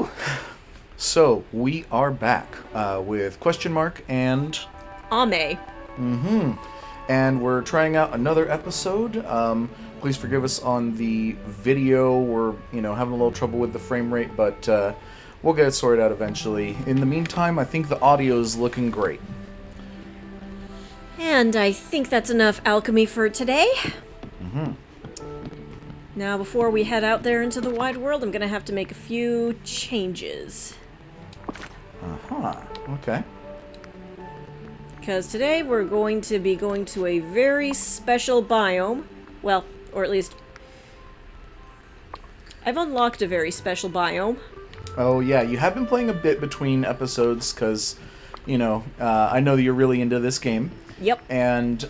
Whew. So, we are back with QuestionMarc and Ame. And we're trying out another episode. Please forgive us on the video. We're, having a little trouble with the frame rate, but we'll get it sorted out eventually. In the meantime, I think the audio is looking great. And I think that's enough alchemy for today. Now, before we head out there into the wide world, I'm gonna have to make a few changes. Okay. Because today we're going to be going to a very special biome. Well, or at least I've unlocked a very special biome. Oh, yeah, you have been playing a bit between episodes because, I know that you're really into this game. Yep. And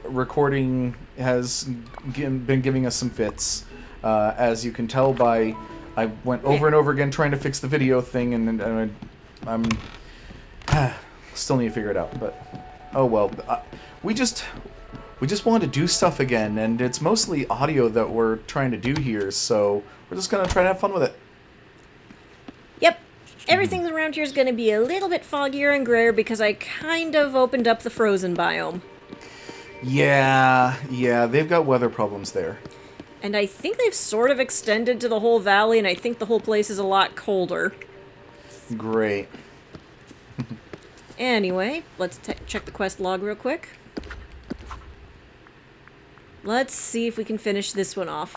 recording has been giving us some fits. As you can tell by, I went over and over again trying to fix the video thing, and I'm still need to figure it out. But oh well, we just wanted to do stuff again, and it's mostly audio that we're trying to do here. So we're just gonna try to have fun with it. Yep. Everything around here is going to be a little bit foggier and grayer because I kind of opened up the frozen biome. Yeah, they've got weather problems there. And I think they've sort of extended to the whole valley, and I think the whole place is a lot colder. Great. Anyway, let's check the quest log real quick. Let's see if we can finish this one off.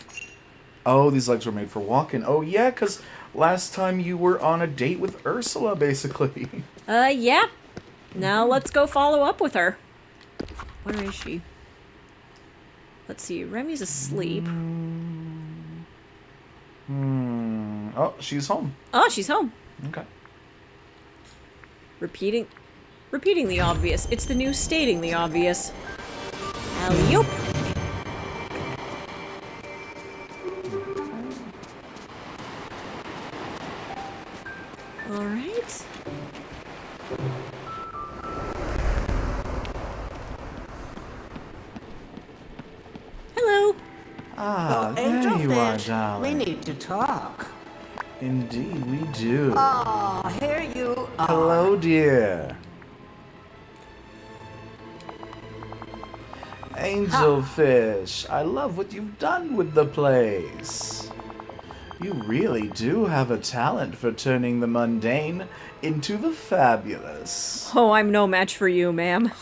Oh, these legs were made for walking. Oh, yeah, because last time you were on a date with Ursula, basically. Yeah. Now let's go follow up with her. Where is she? Let's see. Remy's asleep. Oh, she's home. Oh, she's home. Okay. Repeating the obvious. It's the new stating the obvious. Alley-oop. Alright. Hello. Ah, there Angel you are, Fish, darling. we need to talk. Indeed, we do. Oh, here you are. Hello, dear. Angelfish, I love what you've done with the place. You really do have a talent for turning the mundane into the fabulous. Oh, I'm no match for you, ma'am.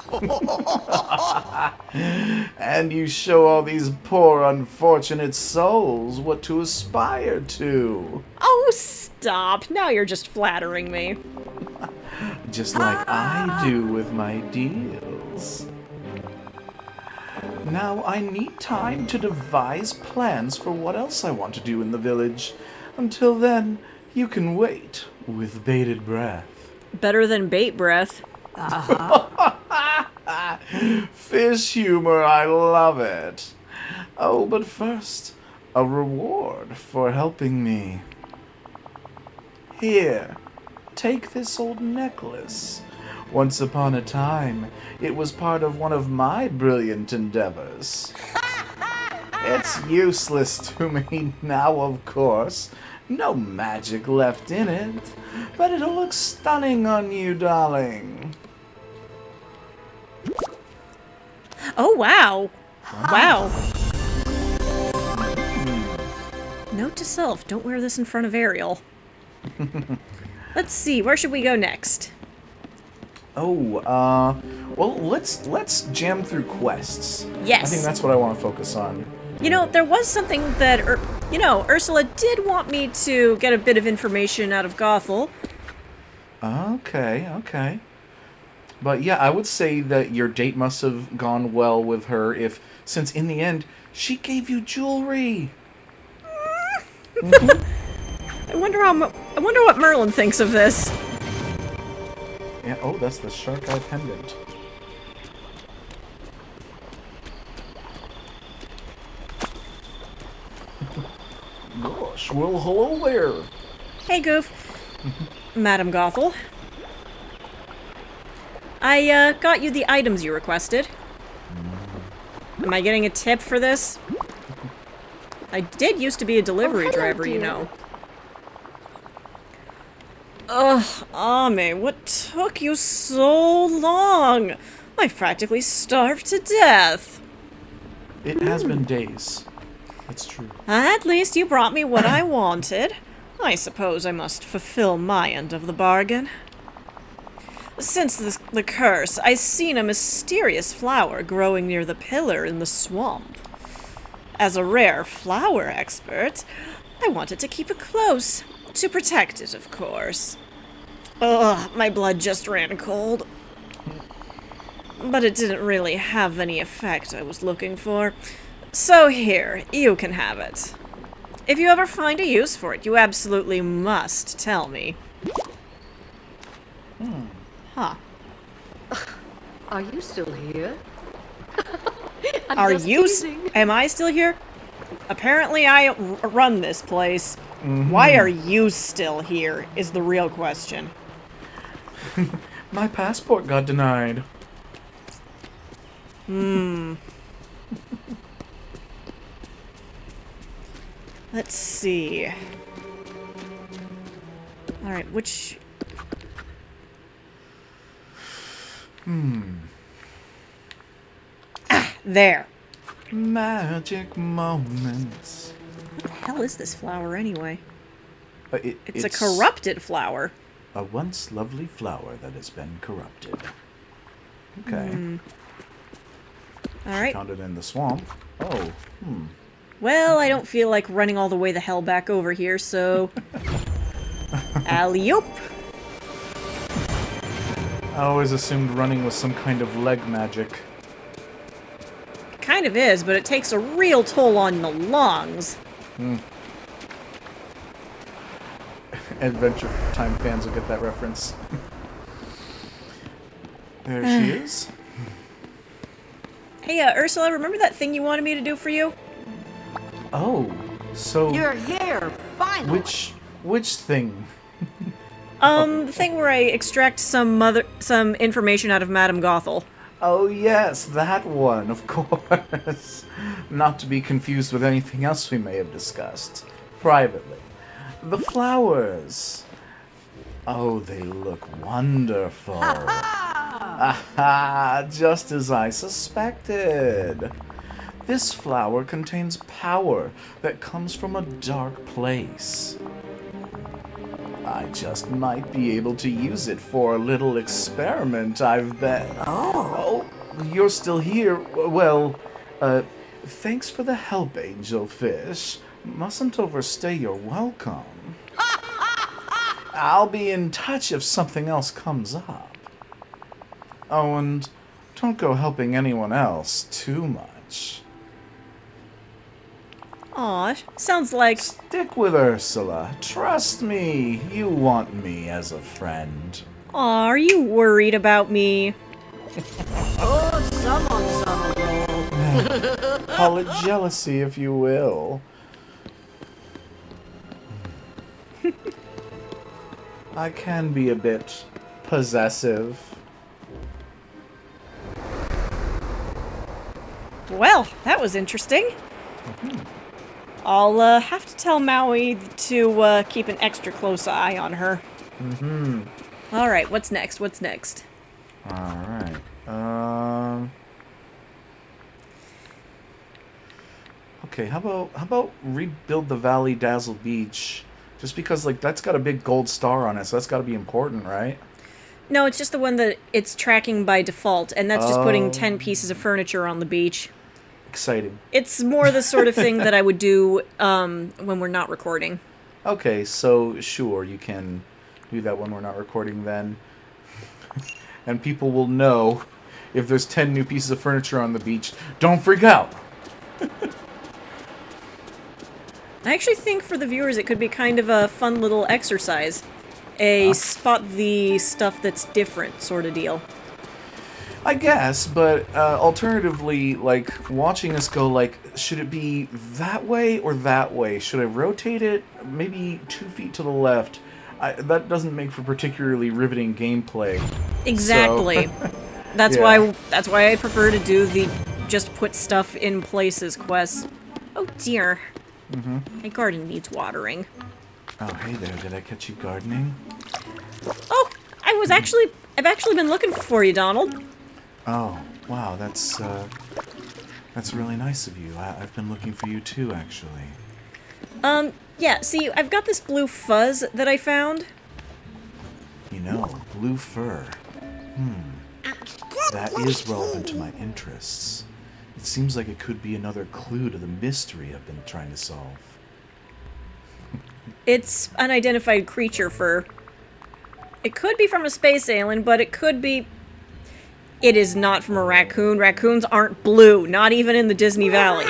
And you show all these poor unfortunate souls what to aspire to. Oh, stop. Now you're just flattering me. Just like I do with my deals. Now I need time to devise plans for what else I want to do in the village. Until then, you can wait with bated breath. Better than bait breath. Fish humor, I love it. Oh, but first, a reward for helping me. Here, take this old necklace. Once upon a time, it was part of one of my brilliant endeavors. It's useless to me now, of course. No magic left in it, but it'll look stunning on you, darling. Oh, wow. Wow. Note to self, don't wear this in front of Ariel. Let's see, where should we go next? Oh, well, let's jam through quests. Yes. I think that's what I want to focus on. There was something that, Ursula did want me to get a bit of information out of Gothel. Okay. But yeah, I would say that your date must have gone well with her since in the end, she gave you jewelry. I wonder what Merlin thinks of this. Yeah, oh, that's the shark eye pendant. Gosh, well, hello there. Hey, Goof. Madam Gothel. I got you the items you requested. Am I getting a tip for this? I did used to be a delivery driver, you know. Ugh, Ame, what took you so long? I practically starved to death. It has been days. It's true. At least you brought me what I wanted. I suppose I must fulfill my end of the bargain. Since the curse, I've seen a mysterious flower growing near the pillar in the swamp. As a rare flower expert, I wanted to keep it close, to protect it, of course. Ugh, my blood just ran cold. But it didn't really have any effect I was looking for. So here, you can have it. If you ever find a use for it, you absolutely must tell me. Huh. Are you still here? Are you? Am I still here? Apparently I run this place. Why are you still here, is the real question. My passport got denied. Let's see. Alright, which... There. Magic moments. What the hell is this flower anyway? It's a It's corrupted flower. a once lovely flower that has been corrupted. Okay. Alright. Found it in the swamp. Oh, Well, I don't feel like running all the way the hell back over here, so... Alley-oop! I always assumed running was some kind of leg magic. Kind of is, but it takes a real toll on the lungs. Adventure Time fans will get that reference. There she is. Hey, Ursula, remember that thing you wanted me to do for you? Oh, so You're here, finally. which thing? The thing where I extract some information out of Madame Gothel. Oh yes, that one, of course. Not to be confused with anything else we may have discussed privately. The flowers. Oh, they look wonderful. Aha! Just as I suspected. This flower contains power that comes from a dark place. I just might be able to use it for a little experiment I've been... Oh, you're still here? Well, thanks for the help, Angelfish. Mustn't overstay your welcome. I'll be in touch if something else comes up. Oh, and don't go helping anyone else too much. Aw, sounds like... Stick with Ursula. Trust me, you want me as a friend. Aw, are you worried about me? Oh, someone. Call it jealousy if you will. I can be a bit possessive. Well, that was interesting. I'll have to tell Maui to keep an extra close eye on her. Alright, what's next? What's next? Alright. Okay, how about rebuild the Valley Dazzle Beach? Just because, like, that's got a big gold star on it, so that's got to be important, right? No, it's just the one that it's tracking by default, and that's just putting 10 pieces of furniture on the beach. Exciting. It's more the sort of thing that I would do when we're not recording. Okay, so sure, you can do that when we're not recording then. And people will know if there's 10 new pieces of furniture on the beach. Don't freak out! I actually think for the viewers it could be kind of a fun little exercise. A spot the stuff that's different sort of deal. I guess, but alternatively, like, watching us go, like, should it be that way or that way? Should I rotate it maybe 2 feet to the left? That doesn't make for particularly riveting gameplay. Exactly. So, that's yeah. that's why I prefer to do the just put stuff in places quest. Oh dear. My garden needs watering. Oh, hey there, did I catch you gardening? Oh, I've actually been looking for you, Donald. Oh, wow, that's really nice of you. I've been looking for you too, actually. Yeah, see, I've got this blue fuzz that I found. You know, blue fur. That is relevant to my interests. It seems like it could be another clue to the mystery I've been trying to solve. It's unidentified creature fur. It could be from a space alien, but it could be... It is not from a raccoon. Raccoons aren't blue, not even in the Disney Valley.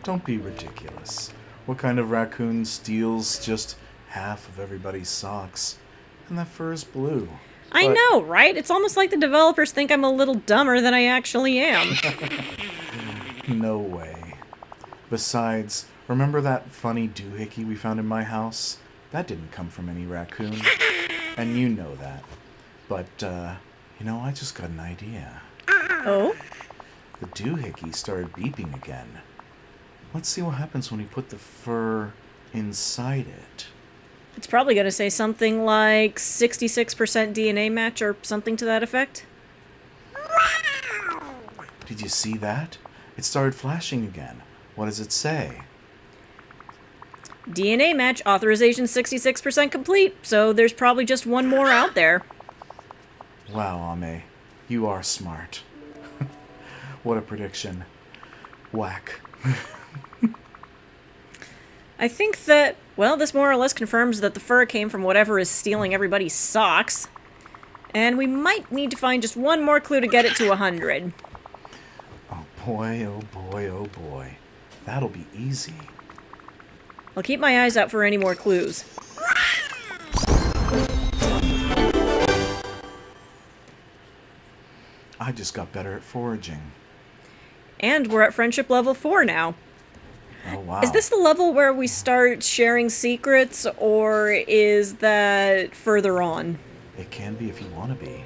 Don't be ridiculous. What kind of raccoon steals just half of everybody's socks? And that fur is blue. I But- know, right? It's almost like the developers think I'm a little dumber than I actually am. No way. Besides, remember that funny doohickey we found in my house? That didn't come from any raccoon. And you know that. But, I just got an idea. Oh? The doohickey started beeping again. Let's see what happens when we put the fur inside it. It's probably going to say something like 66% DNA match or something to that effect. Did you see that? It started flashing again. What does it say? DNA match, authorization 66% complete, so there's probably just one more out there. Wow, Ame. You are smart. What a prediction. Whack. I think that, well, this more or less confirms that the fur came from whatever is stealing everybody's socks. And we might need to find just one more clue to get it to 100. Oh boy, oh boy, oh boy. That'll be easy. I'll keep my eyes out for any more clues. I just got better at foraging. And we're at friendship level 4 now. Oh wow. Is this the level where we start sharing secrets, or is that further on? It can be if you want to be.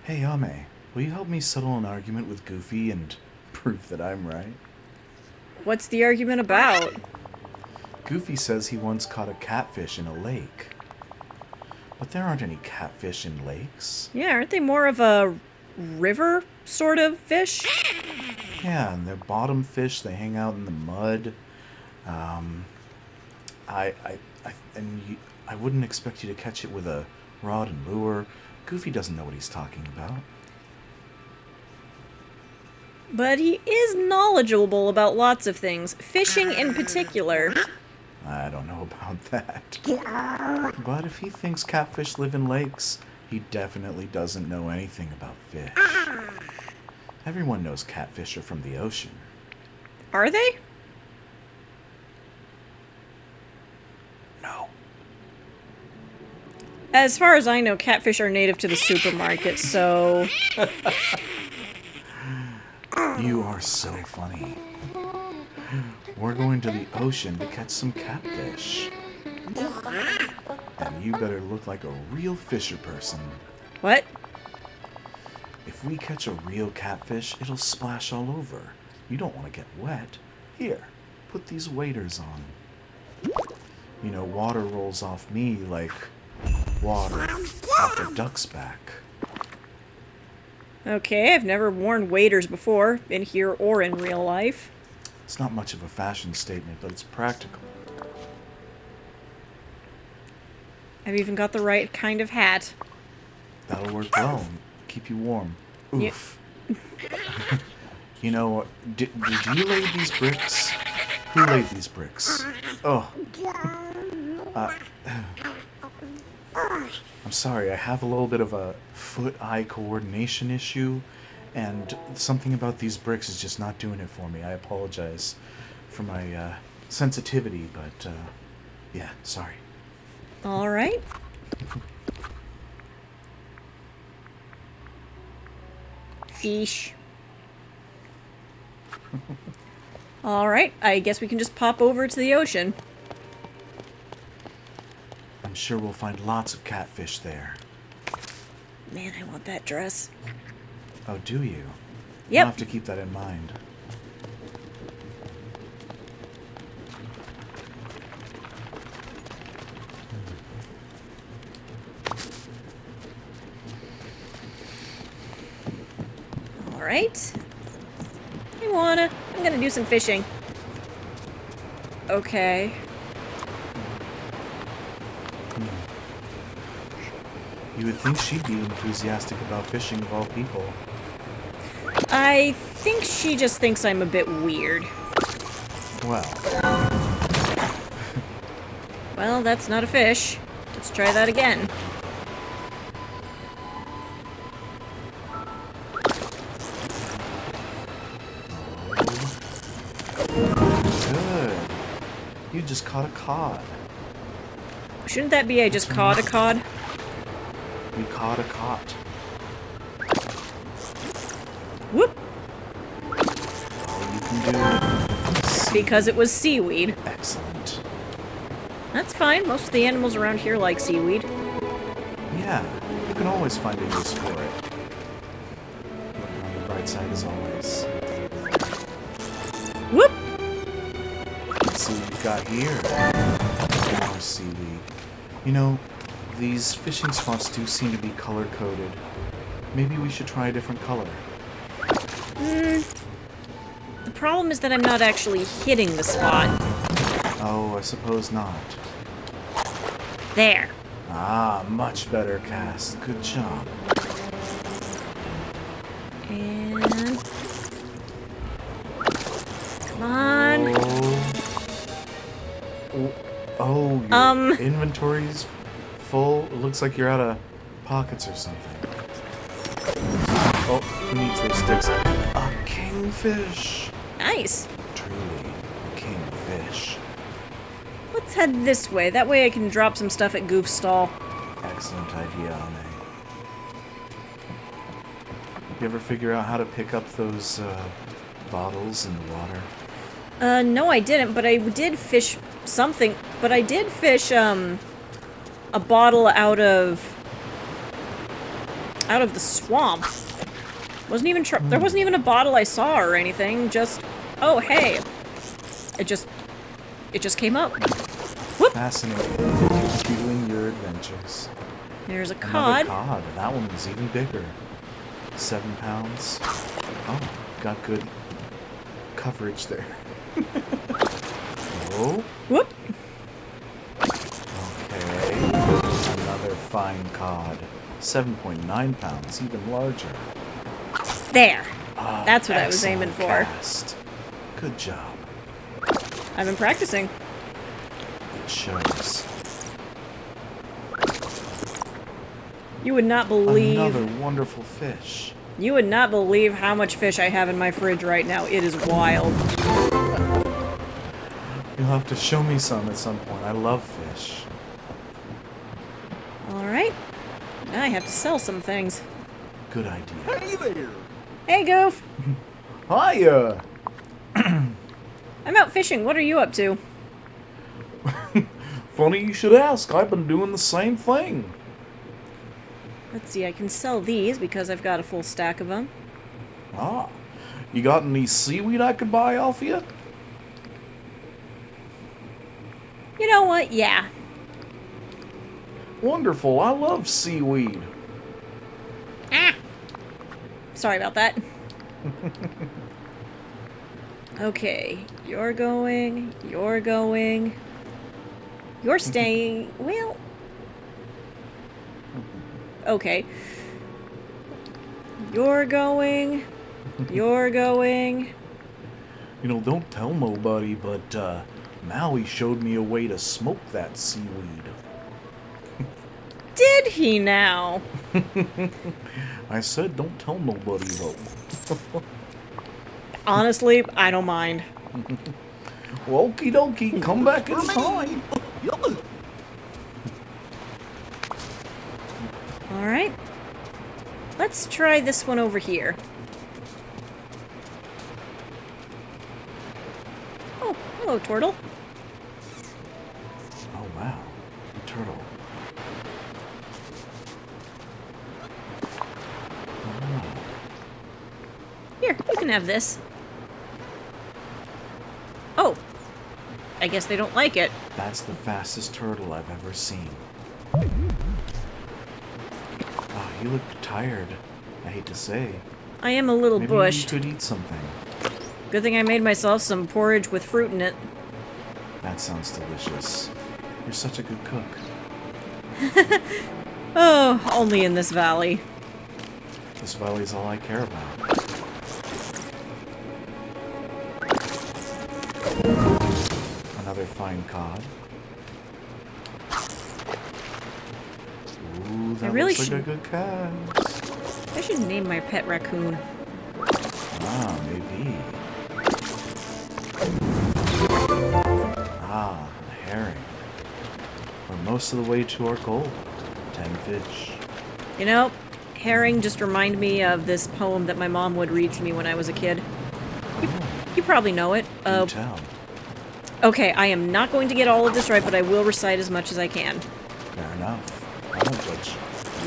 Hey, Ame, will you help me settle an argument with Goofy and prove that I'm right? What's the argument about? Goofy says he once caught a catfish in a lake. But there aren't any catfish in lakes. Yeah, aren't they more of a river sort of fish? Yeah, and they're bottom fish. They hang out in the mud. I wouldn't expect you to catch it with a rod and lure. Goofy doesn't know what he's talking about. But he is knowledgeable about lots of things, fishing in particular. I don't know about that. But if he thinks catfish live in lakes, he definitely doesn't know anything about fish. Everyone knows catfish are from the ocean. Are they? No. As far as I know, catfish are native to the supermarket, so... You are so funny. We're going to the ocean to catch some catfish. And you better look like a real fisher person. What? If we catch a real catfish, it'll splash all over. You don't want to get wet. Here, put these waders on. You know, water rolls off me like water off a duck's back. Okay, I've never worn waders before, in here or in real life. It's not much of a fashion statement, but it's practical. I've even got the right kind of hat. That'll work well. Keep you warm. Oof. You know, did you lay these bricks? Who laid these bricks? Oh. I'm sorry, I have a little bit of a foot-eye coordination issue, and something about these bricks is just not doing it for me. I apologize for my sensitivity, but yeah, sorry. All right. Fish. All right, I guess we can just pop over to the ocean. I'm sure we'll find lots of catfish there. Man, I want that dress. Oh, do you? Yep. I'll have to keep that in mind. Alright. I'm gonna do some fishing. Okay. You would think she'd be enthusiastic about fishing of all people. I think she just thinks I'm a bit weird. Well, Well, that's not a fish. Let's try that again. good. You just caught a cod. Shouldn't that be I just caught a cod? We caught a cod. Whoop! All you can do. Because it was seaweed. Excellent. That's fine. Most of the animals around here like seaweed. Yeah, you can always find a use for it. Looking on the bright side as always. Whoop! Let's see what we've got here. More seaweed. You know, these fishing spots do seem to be color-coded. Maybe we should try a different color. The problem is that I'm not actually hitting the spot. Oh, I suppose not. There. Ah, much better cast. Good job. And... Come on. Oh, your inventory's full? It looks like you're out of pockets or something. Oh, who needs those sticks? A kingfish! Nice. Truly, a kingfish. Let's head this way. That way I can drop some stuff at Goof's stall. Excellent idea, Ame. You ever figure out how to pick up those bottles in the water? No I didn't, but I did fish something. But I did fish, a bottle out of the swamp. Wasn't even there wasn't even a bottle I saw or anything. Just, oh hey, it just came up. Whoop! Fascinating. Fueling your adventures. There's a Another cod. cod. That one was even bigger. 7 pounds. Oh, got good coverage there. Oh, Whoop! okay. Another fine cod. 7.9 pounds, even larger. There. Ah, That's what I was aiming for. cast. Good job. I've been practicing. It shows. You would not believe. Another wonderful fish. You would not believe how much fish I have in my fridge right now. It is wild. You'll have to show me some at some point. I love fish. Alright. Now I have to sell some things. Good idea. Hey there! Hey, Goof! Hiya! I'm out fishing. What are you up to? Funny you should ask. I've been doing the same thing. Let's see, I can sell these because I've got a full stack of them. Ah, you got any seaweed I could buy off you? You know what? Yeah. Wonderful. I love seaweed. Ah! Sorry about that. Okay, you're going, you're staying, well... Okay. You're going... You know, don't tell nobody, but Maui showed me a way to smoke that seaweed. Did he now? I said don't tell nobody, though. Honestly, I don't mind. Well, okie dokie, come back in time. Alright. Let's try this one over here. Oh, hello, turtle. Oh, wow. A turtle. Oh. Here, you can have this. Oh. I guess they don't like it. That's the fastest turtle I've ever seen. Oh, you look tired. I hate to say. I am a little Maybe bushed. you could eat something. Good thing I made myself some porridge with fruit in it. That sounds delicious. You're such a good cook. Oh, only in this valley. This valley's all I care about. Another fine cod. Ooh, that really looks like a should- good cat. I should name my pet raccoon. Ah, maybe. Ah, a herring. We're most of the way to our goal. 10 fish. You know, herring just remind me of this poem that my mom would read to me when I was a kid. You probably know it. Do tell. Okay, I am not going to get all of this right, but I will recite as much as I can. Fair enough. I won't judge.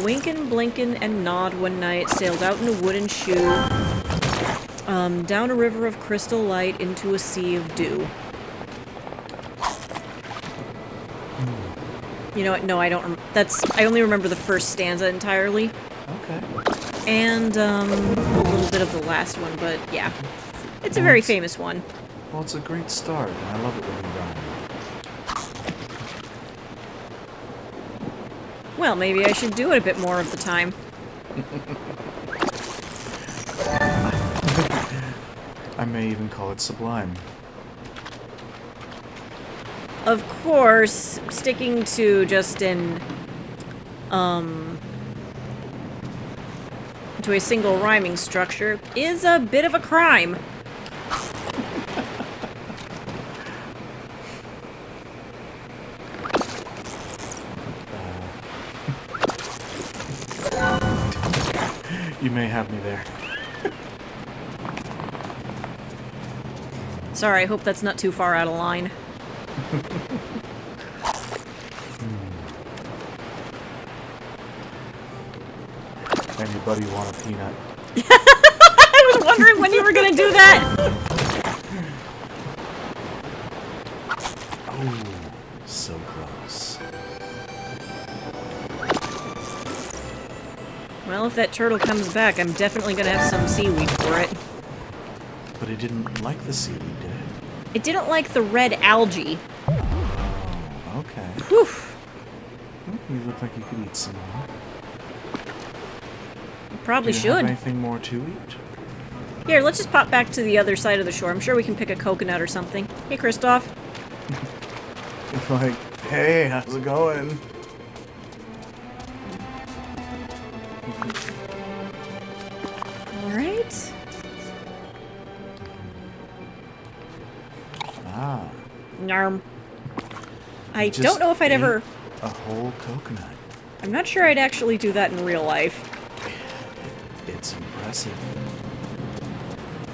Winkin', blinkin', and nod one night, sailed out in a wooden shoe, down a river of crystal light into a sea of dew. You know what? No, I don't. I only remember the first stanza entirely, Okay. and a little bit of the last one. But yeah, it's a very famous one. Well, it's a great start, and I love it when you rhyme. Well, maybe I should do it a bit more of the time. I may even call it sublime. Of course, sticking to just to a single rhyming structure is a bit of a crime. You may have me there. Sorry, I hope that's not too far out of line. Anybody want a peanut? I was wondering when you were gonna do that! Oh, so close. Well, if that turtle comes back, I'm definitely gonna have some seaweed for it. But it didn't like the seaweed, did it? It didn't like the red algae. Oh, okay. Whew. You look like you could eat some more. Probably Do you have should. anything more to eat? Here, let's just pop back to the other side of the shore. I'm sure we can pick a coconut or something. Hey, Kristoff. It's like, hey, how's it going? Alright. Ah, Narm. I just don't know if I'd ever... a whole coconut. I'm not sure I'd actually do that in real life. It's impressive.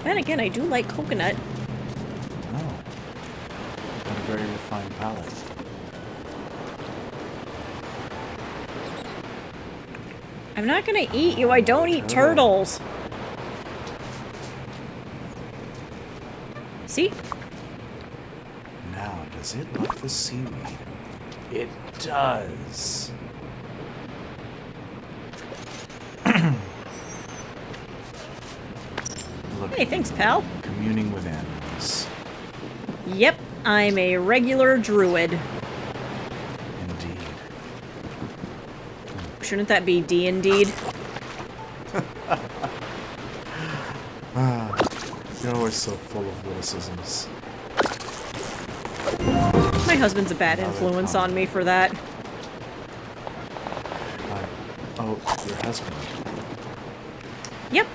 Then again, I do like coconut. Oh, got a very refined palate. I'm not gonna eat you. I don't eat turtles. See? Now, does it like the seaweed? It does. Look, Hey, thanks, pal. communing with animals. Yep, I'm a regular druid. Indeed. Shouldn't that be D indeed? Ah, you're always so full of witticisms. My husband's a bad Now they're influence common. on me for that. Oh, your husband. Yep.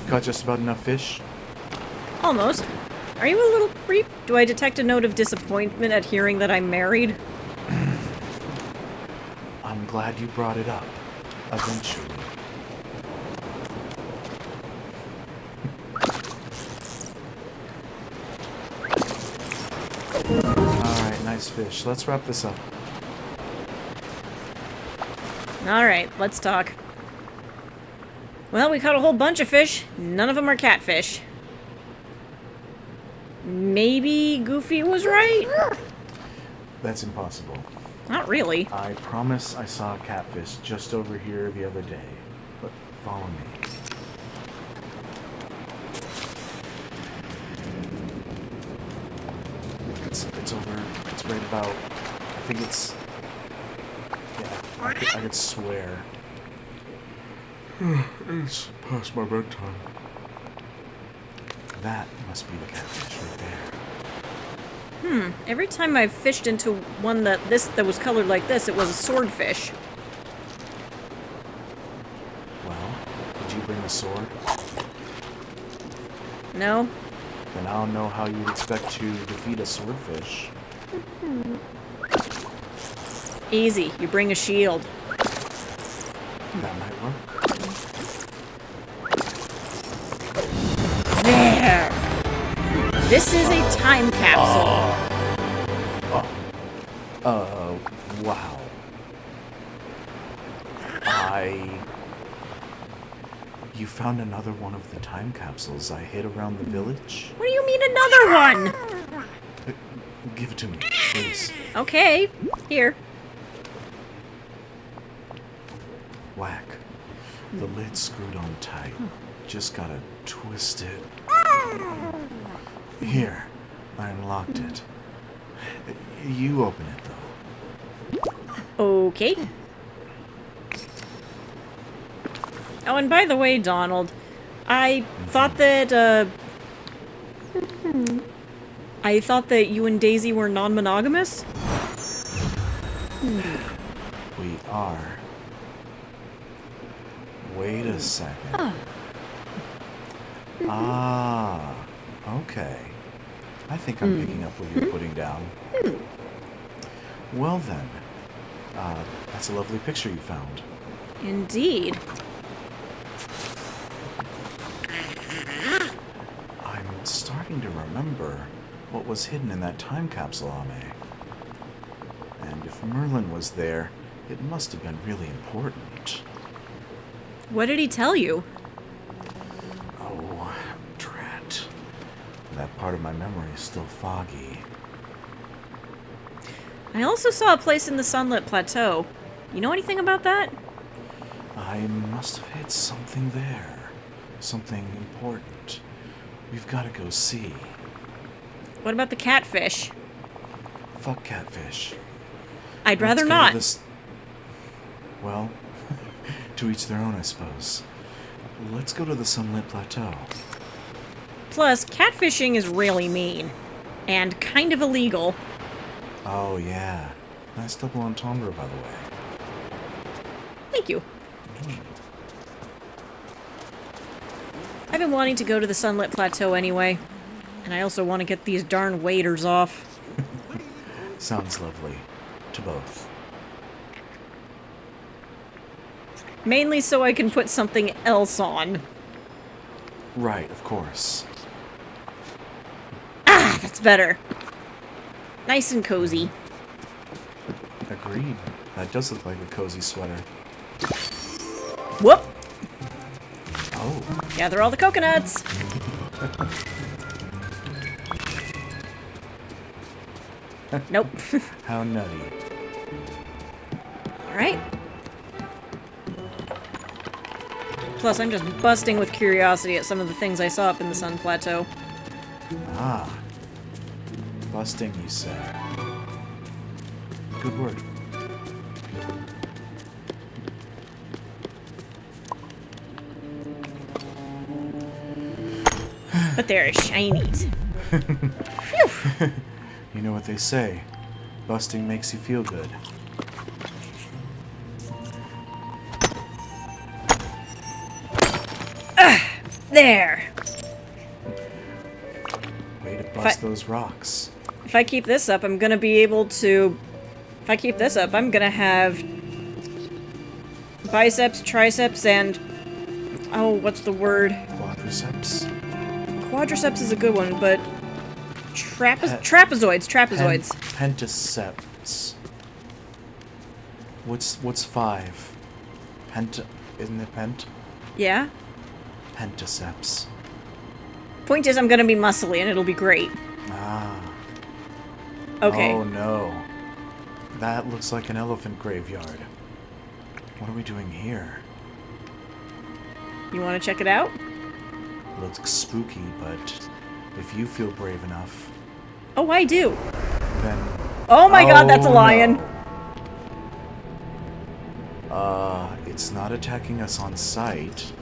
Got just about enough fish? Almost. Are you a little creep? Do I detect a note of disappointment at hearing that I'm married? I'm glad you brought it up. Eventually. Alright, nice fish. Let's wrap this up. Alright, let's talk. Well, we caught a whole bunch of fish. None of them are catfish. Maybe Goofy was right? That's impossible. Not really. I promise I saw a catfish just over here the other day. But follow me. It's over. It's right about. I think it's. Yeah, I could swear. It's past my bedtime. That must be the catfish right there. Every time I've fished into one that was colored like this, it was a swordfish. Well, did you bring a sword? No? Then I don't know how you'd expect to defeat a swordfish. Easy. You bring a shield. That might work. There! This is a time capsule. Wow. You found another one of the time capsules I hid around the village? What do you mean another one? Give it to me, please. Okay. Here. Whack. The lid's screwed on tight. Just gotta twist it. Here. I unlocked it. You open it, though. Okay. Oh, and by the way, Donald, I thought that you and Daisy were non-monogamous? We are. Wait a second. Ah, okay. I think I'm picking up what you're putting down. Well then, that's a lovely picture you found. Indeed. I'm starting to remember what was hidden in that time capsule, Ame. And if Merlin was there, it must have been really important. What did he tell you? Oh, drat. That part of my memory is still foggy. I also saw a place in the Sunlit Plateau. You know anything about that? I must have hit something there. Something important. We've got to go see. What about the catfish? Fuck catfish. I'd Let's rather go to not. this- Well, to each their own, I suppose. Let's go to the Sunlit Plateau. Plus, catfishing is really mean. And kind of illegal. Oh, yeah. Nice double entendre, by the way. Thank you. I've been wanting to go to the Sunlit Plateau anyway. And I also want to get these darn waders off. Sounds lovely. To both. Mainly so I can put something else on. Right, of course. Ah, that's better. Nice and cozy. Agreed. That does look like a cozy sweater. Whoop! Oh. Gather all the coconuts! Nope. How nutty. Alright. Plus, I'm just busting with curiosity at some of the things I saw up in the Sun Plateau. Ah. Busting, you say. Good word. But they're shinies. Phew. You know what they say. Busting makes you feel good. There! Way to bust those rocks. If I keep this up, I'm gonna be able to... If I keep this up, I'm gonna have... biceps, triceps, and... Oh, what's the word? Quadriceps. Quadriceps is a good one, but... Trapezoids. Pentaceps. What's 5? Isn't it pent? Yeah? Pentaceps. Point is, I'm gonna be muscly, and it'll be great. Ah. Okay. Oh no. That looks like an elephant graveyard. What are we doing here? You want to check it out? Looks spooky, but if you feel brave enough, Oh, I do. then... Oh my god, that's a lion. No. It's not attacking us on sight.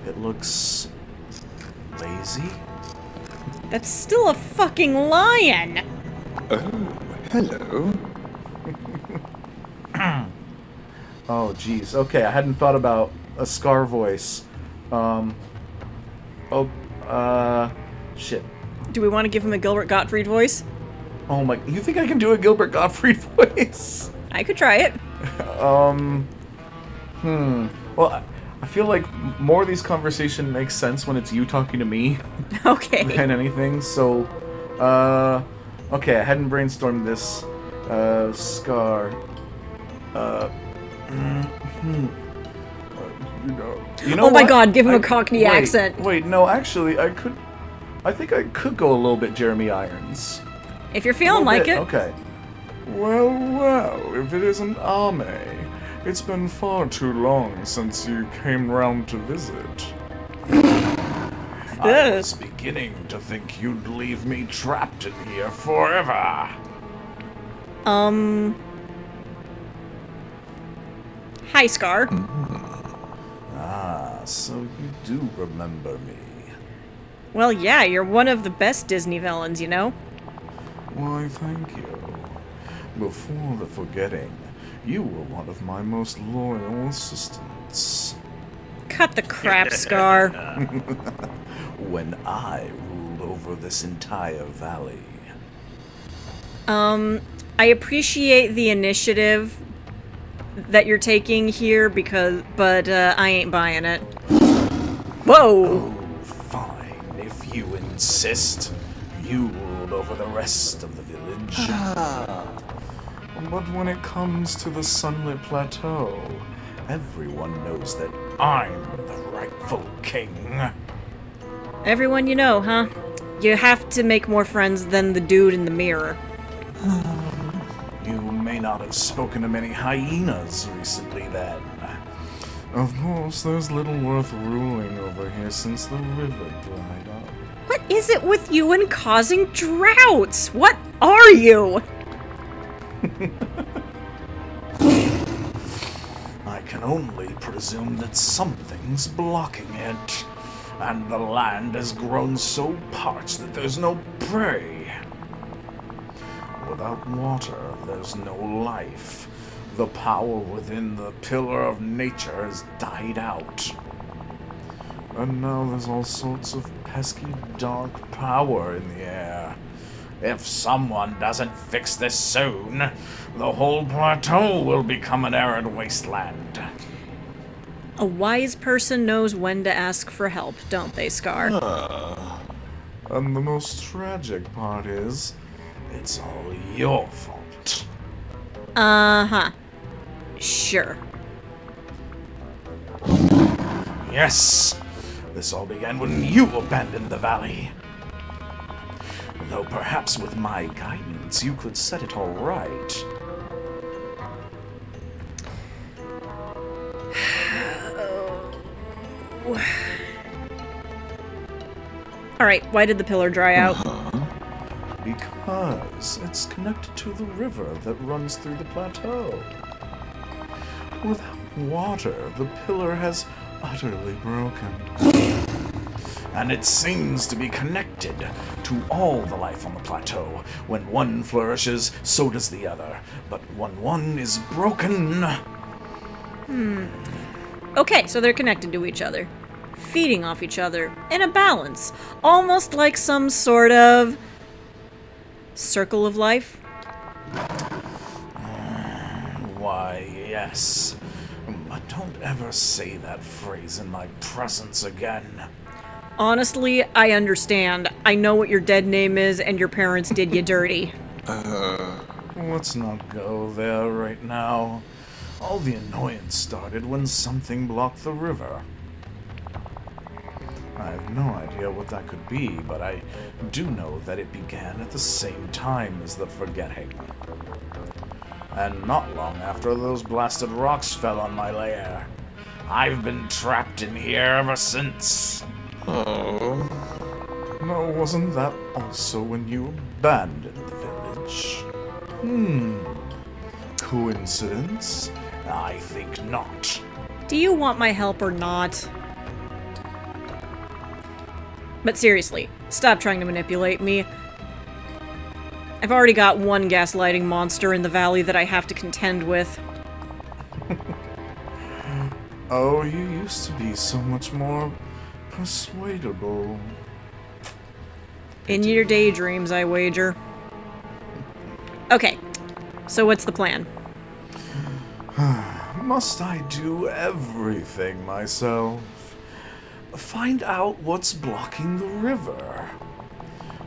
It looks... lazy? That's still a fucking lion. Oh, hello. Oh, jeez. Okay, I hadn't thought about a Scar voice. Shit. Do we want to give him a Gilbert Gottfried voice? Oh my... You think I can do a Gilbert Gottfried voice? I could try it. Well, I feel like more of these conversations make sense when it's you talking to me Okay. than anything, so... Okay, I hadn't brainstormed this. Scar... You know Oh my what? god, give him a Cockney wait, accent. Wait, no, actually, I think I could go a little bit Jeremy Irons. If you're feeling like it. Okay. Well, if it isn't Ame, it's been far too long since you came round to visit. I was beginning to think you'd leave me trapped in here forever. Hi, Scar. Ah, so you do remember me. Well, yeah, you're one of the best Disney villains, you know? Why, thank you. Before the forgetting, you were one of my most loyal assistants. Cut the crap, Scar. When I ruled over this entire valley. I appreciate the initiative that you're taking here but I ain't buying it. Whoa! Oh, fine, if you insist. You ruled over the rest of the village. But when it comes to the Sunlit Plateau, everyone knows that I'm the rightful king. Everyone you know, huh? You have to make more friends than the dude in the mirror. You may not have spoken to many hyenas recently, then. Of course, there's little worth ruling over here since the river dried up. What is it with you and causing droughts? What are you? I can only presume that something's blocking it, and the land has grown so parched that there's no prey. Without water, there's no life. The power within the pillar of nature has died out. And now there's all sorts of pesky dark power in the air. If someone doesn't fix this soon, the whole plateau will become an arid wasteland. A wise person knows when to ask for help, don't they, Scar? And the most tragic part is, it's all your fault. Uh-huh. Sure. Yes, this all began when you abandoned the valley. Though perhaps with my guidance, you could set it all right. Alright, why did the pillar dry out? Because it's connected to the river that runs through the plateau. Without water, the pillar has utterly broken. And it seems to be connected to all the life on the plateau. When one flourishes, so does the other. But when one is broken... Okay, so they're connected to each other. Feeding off each other. In a balance. Almost like some sort of... circle of life? Why, yes. But don't ever say that phrase in my presence again. Honestly, I understand. I know what your dead name is, and your parents did you dirty. Let's not go there right now. All the annoyance started when something blocked the river. I have no idea what that could be, but I do know that it began at the same time as the forgetting. and not long after those blasted rocks fell on my lair. I've been trapped in here ever since. Oh, No, wasn't that also when you abandoned the village? Coincidence? I think not. Do you want my help or not? But seriously, stop trying to manipulate me. I've already got one gaslighting monster in the valley that I have to contend with. Oh, you used to be so much more persuadable. In your daydreams, I wager. Okay, so what's the plan? Must I do everything myself? Find out what's blocking the river.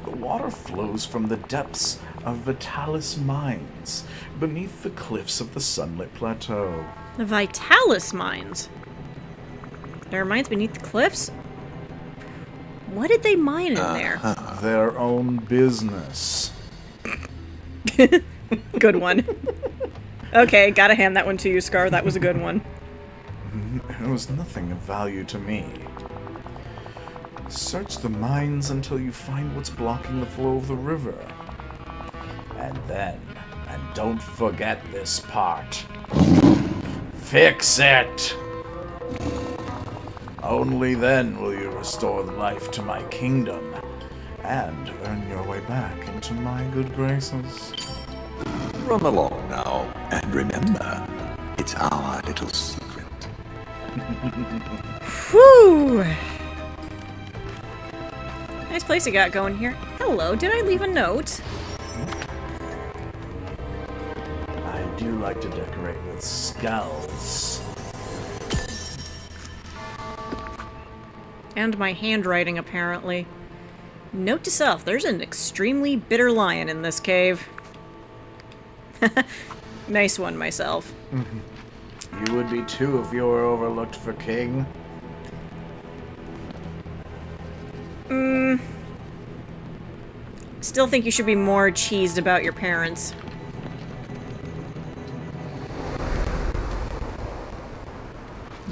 The water flows from the depths of Vitalis Mines, beneath the cliffs of the Sunlit Plateau. The Vitalis mines. There are mines beneath the cliffs? What did they mine in there? Their own business. Good one. Okay, gotta hand that one to you, Scar. That was a good one. It was nothing of value to me. Search the mines until you find what's blocking the flow of the river. And then, and don't forget this part, fix it! Only then will you restore life to my kingdom and earn your way back into my good graces. run along now. And remember, it's our little secret. Whew! Nice place you got going here. Hello, did I leave a note? I do like to decorate with skulls. And my handwriting, apparently. Note to self, there's an extremely bitter lion in this cave. Nice one, myself. You would be too if you were overlooked for king. Still think you should be more cheesed about your parents.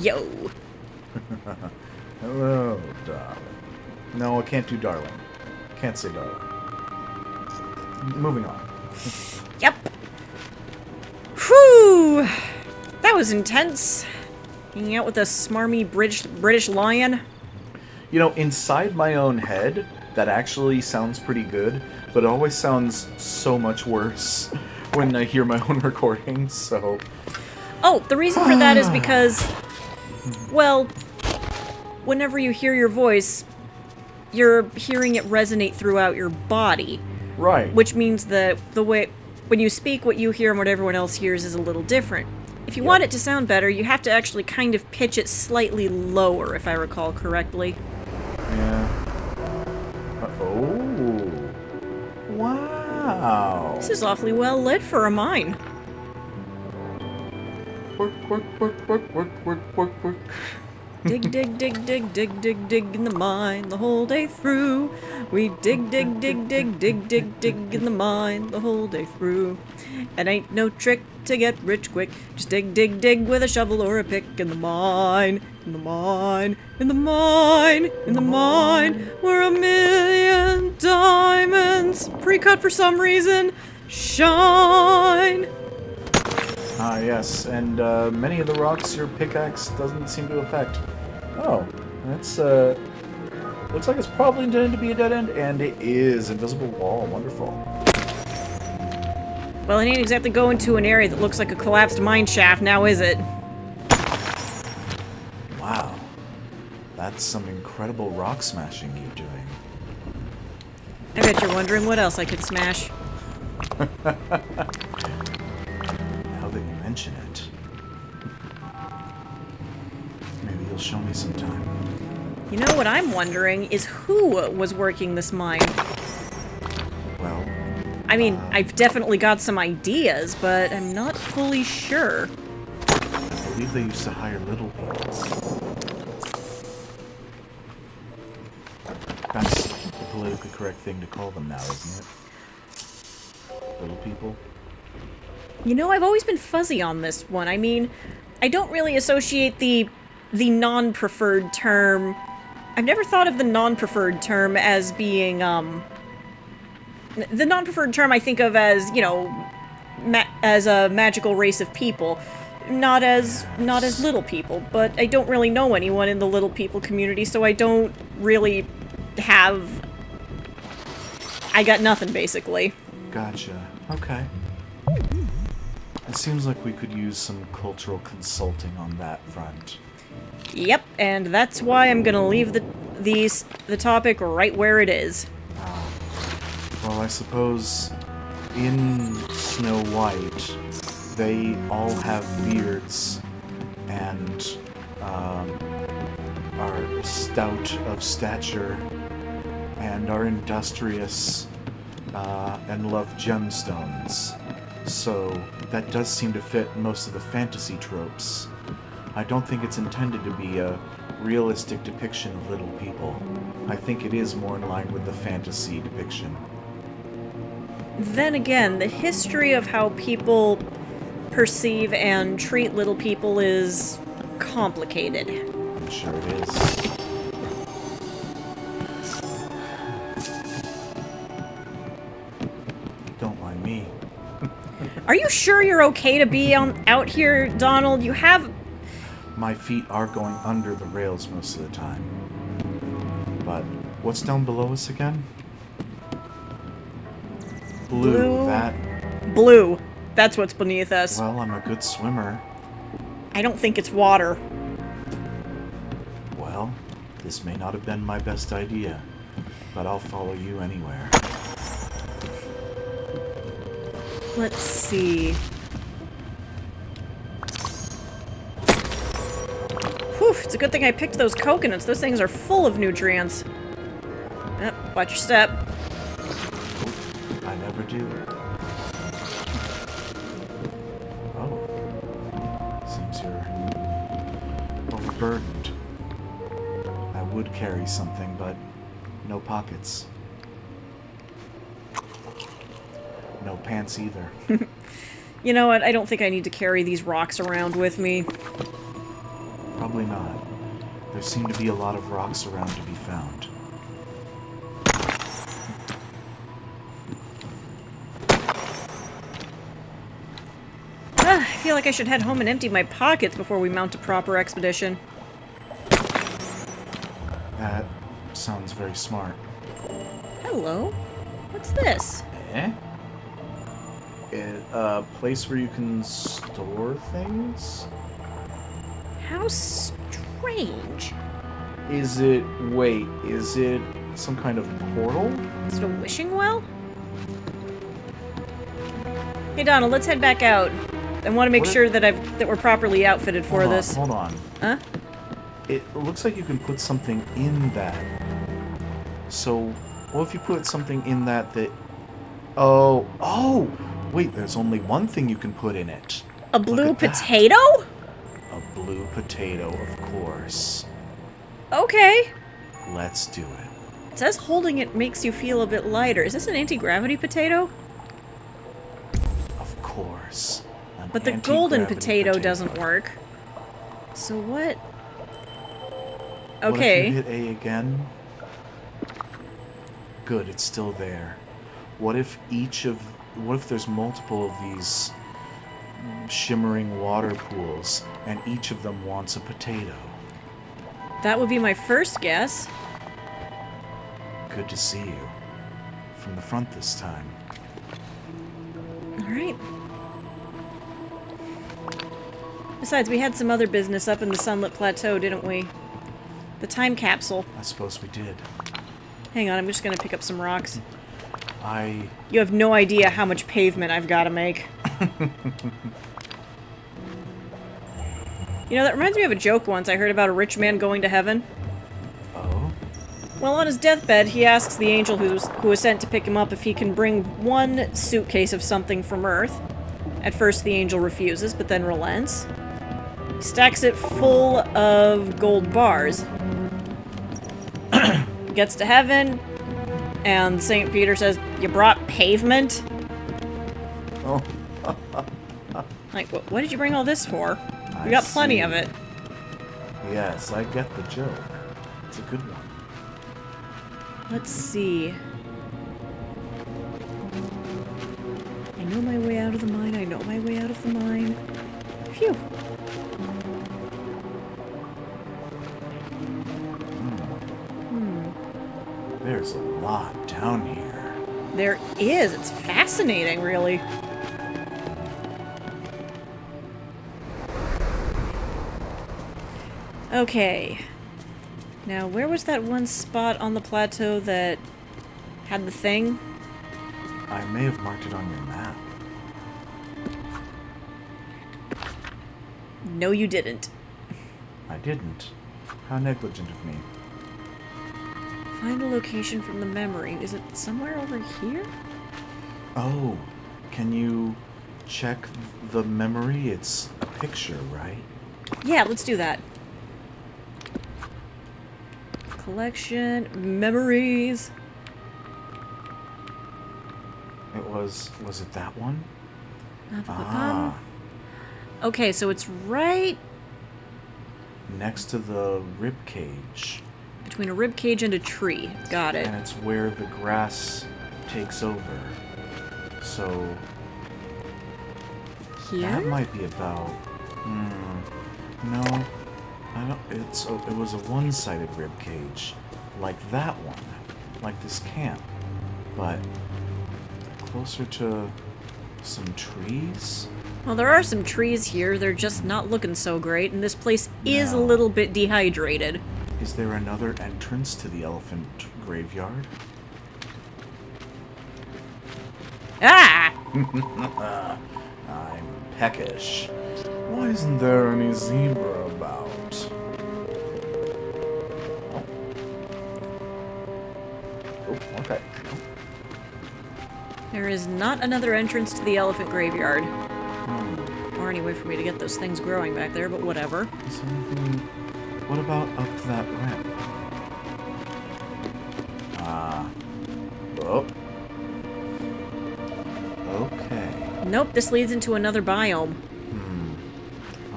Yo. Hello, darling. No, I can't do darling. Can't say darling. Moving on. Yep. Whew. That was intense. Hanging out with a smarmy British lion. You know, inside my own head, that actually sounds pretty good, but it always sounds so much worse when I hear my own recordings, so... Oh, the reason for that is because, well, whenever you hear your voice, you're hearing it resonate throughout your body. Right. Which means that the way, when you speak, what you hear and what everyone else hears is a little different. If you want it to sound better, you have to actually kind of pitch it slightly lower, if I recall correctly. Yeah. Oh. Wow. This is awfully well lit for a mine. Work, work, work, work, work, work, work, work. Dig, dig, dig, dig, dig, dig, dig in the mine the whole day through. We dig, dig, dig, dig, dig, dig, dig in the mine the whole day through. It ain't no trick to get rich quick. Just dig, dig, dig with a shovel or a pick in the mine, in the mine, in the mine, in the mine, where 1,000,000 diamonds, pre-cut for some reason, shine. Ah, yes, and many of the rocks your pickaxe doesn't seem to affect. Oh, that's, looks like it's probably intended to be a dead end, and it is. Invisible wall, wonderful. Well, it ain't exactly going to an area that looks like a collapsed mine shaft, now is it? Wow, that's some incredible rock smashing you're doing. I bet you're wondering what else I could smash. Now that you mention it, maybe you'll show me sometime. You know what I'm wondering is who was working this mine? Well, I mean, I've definitely got some ideas, but I'm not fully sure. I believe they used to hire little people. That's the politically correct thing to call them now, isn't it? Little people? You know, I've always been fuzzy on this one. I mean, I don't really associate the non-preferred term. I've never thought of the non-preferred term as being, the non-preferred term I think of as, you know, as a magical race of people. Not as little people, but I don't really know anyone in the little people community, so I don't really have... I got nothing, basically. Gotcha. Okay. It seems like we could use some cultural consulting on that front. Yep, and that's why I'm gonna leave the topic right where it is. Well, I suppose in Snow White, they all have beards and are stout of stature and are industrious and love gemstones. So that does seem to fit most of the fantasy tropes. I don't think it's intended to be a realistic depiction of little people. I think it is more in line with the fantasy depiction. Then again, the history of how people perceive and treat little people is complicated. I'm sure it is. Don't mind me. Are you sure you're okay to be out here, Donald? You have... My feet are going under the rails most of the time. But what's down below us again? Blue. That... Blue. That's what's beneath us. Well, I'm a good swimmer. I don't think it's water. Well, this may not have been my best idea, but I'll follow you anywhere. Let's see. Whew, it's a good thing I picked those coconuts. Those things are full of nutrients. Yep, watch your step. I never do. Oh. Seems you're overburdened. I would carry something, but no pockets. No pants either. You know what? I don't think I need to carry these rocks around with me. Probably not. There seem to be a lot of rocks around to be found. I feel like I should head home and empty my pockets before we mount a proper expedition. That sounds very smart. Hello? What's this? Eh? A place where you can store things? How strange. Is it... wait, is it some kind of portal? Is it a wishing well? Hey Donald, let's head back out. I want to make sure that we're properly outfitted for this. Hold on. Huh? It looks like you can put something in that. So, what if you put something in that... Oh! Wait, there's only one thing you can put in it. A blue Look at that. potato? A blue potato, of course. Okay. Let's do it. It says holding it makes you feel a bit lighter. Is this an anti-gravity potato? Of course. An But the golden anti-gravity potato doesn't work. So what? What Okay. if you hit A again? Good, it's still there. What if there's multiple of these shimmering water pools, and each of them wants a potato? That would be my first guess. Good to see you. From the front this time. Alright. Besides, we had some other business up in the Sunlit Plateau, didn't we? The time capsule. I suppose we did. Hang on, I'm just gonna pick up some rocks. I... You have no idea how much pavement I've gotta make. You know, that reminds me of a joke once I heard about a rich man going to heaven. Oh? Well, on his deathbed, he asks the angel who was sent to pick him up if he can bring one suitcase of something from Earth. At first, the angel refuses, but then relents. He stacks it full of gold bars. Gets to heaven, and St. Peter says, "You brought pavement?" Oh. Like, what did you bring all this for? We got plenty of it. Yes, I get the joke. It's a good one. Let's see. I know my way out of the mine. I know my way out of the mine. Phew. There's a lot down here. There is. It's fascinating, really. Okay. Now, where was that one spot on the plateau that had the thing? I may have marked it on your map. No, you didn't. I didn't. How negligent of me. Find the location from the memory. Is it somewhere over here? Oh, can you check the memory? It's a picture, right? Yeah, let's do that. Collection, memories. Was it that one? Ah. Okay, so it's right next to the rib cage. between a rib cage and a tree. Got it. And it's where the grass takes over. So Here? that might be about. No, I don't. It was a one-sided rib cage, like that one, like this camp, but closer to some trees. Well, there are some trees here. They're just not looking so great, and this place is a No. little bit dehydrated. Is there another entrance to the elephant graveyard? Ah! I'm peckish. Why isn't there any zebra about? Oh, okay. There is not another entrance to the elephant graveyard. Or any way for me to get those things growing back there, but whatever. Is there anything... What about up that ramp? Oh. Okay. Nope, this leads into another biome.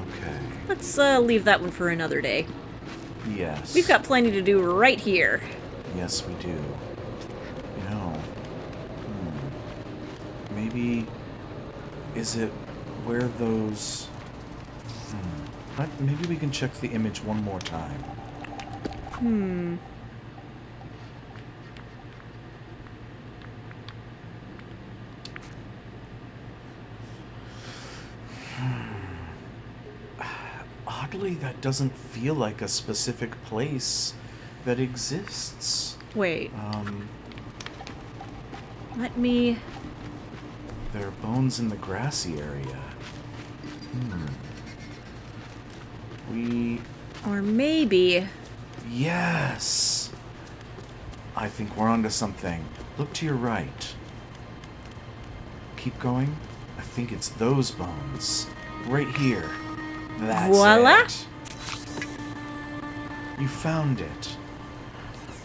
Okay. Let's leave that one for another day. Yes. We've got plenty to do right here. Yes, we do. You know... Maybe... Is it where those... Maybe we can check the image one more time. Oddly, that doesn't feel like a specific place that exists. Wait, let me... There are bones in the grassy area. Or maybe... Yes! I think we're onto something. Look to your right. Keep going. I think it's those bones. Right here. That's Voila! it. You found it.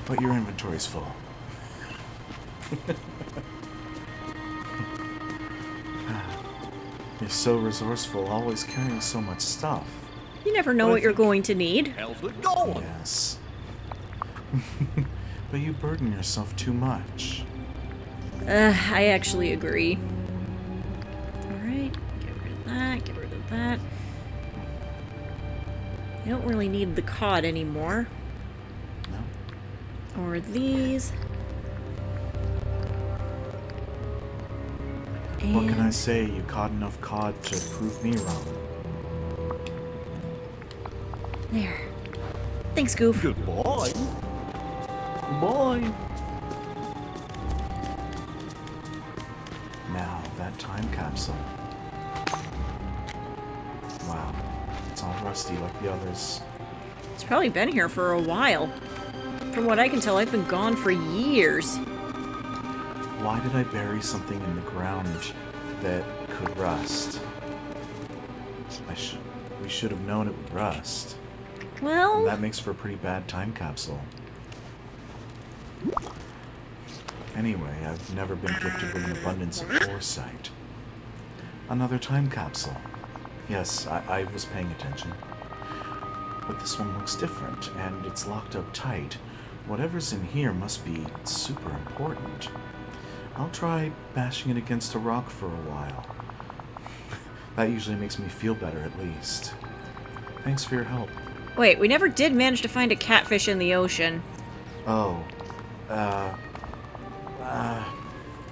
But your inventory's full. You're so resourceful, always carrying so much stuff. You never know But I what you're think- going to need. How's it going? Yes. But you burden yourself too much. I actually agree. Alright, get rid of that, get rid of that. I don't really need the cod anymore. No? Or these. What can I And say? You caught enough cod to prove me wrong. there. Thanks, Goof. Goodbye. Bye. Now, that time capsule. Wow. It's all rusty like the others. It's probably been here for a while. From what I can tell, I've been gone for years. Why did I bury something in the ground that could rust? We should have known it would rust. And Well, that makes for a pretty bad time capsule. Anyway, I've never been gifted with an abundance of foresight. Another time capsule. Yes, I was paying attention. But this one looks different, and it's locked up tight. Whatever's in here must be super important. I'll try bashing it against a rock for a while. That usually makes me feel better, at least. Thanks for your help. Wait, we never did manage to find a catfish in the ocean. Oh,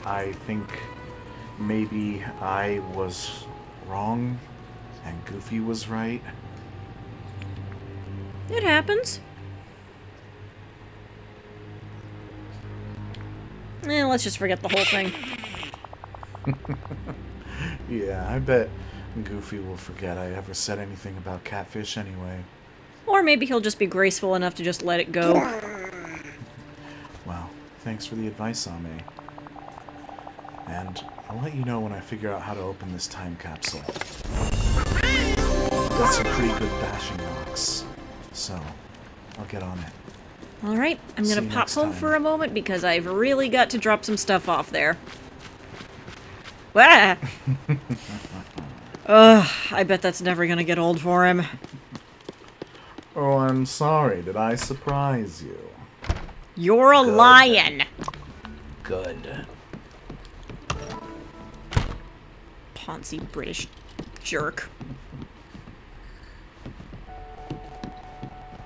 I think maybe I was wrong and Goofy was right. It happens. Let's just forget the whole thing. Yeah, I bet Goofy will forget I ever said anything about catfish anyway. Or maybe he'll just be graceful enough to just let it go. Well, thanks for the advice, Ame. And I'll let you know when I figure out how to open this time capsule. Got some pretty good bashing rocks, so I'll get on it. Alright, I'm See gonna you pop next home time. for a moment because I've really got to drop some stuff off there. Wah! Ugh, I bet that's never gonna get old for him. Oh, I'm sorry. Did I surprise you? You're a Good. lion! Good. Poncy British jerk.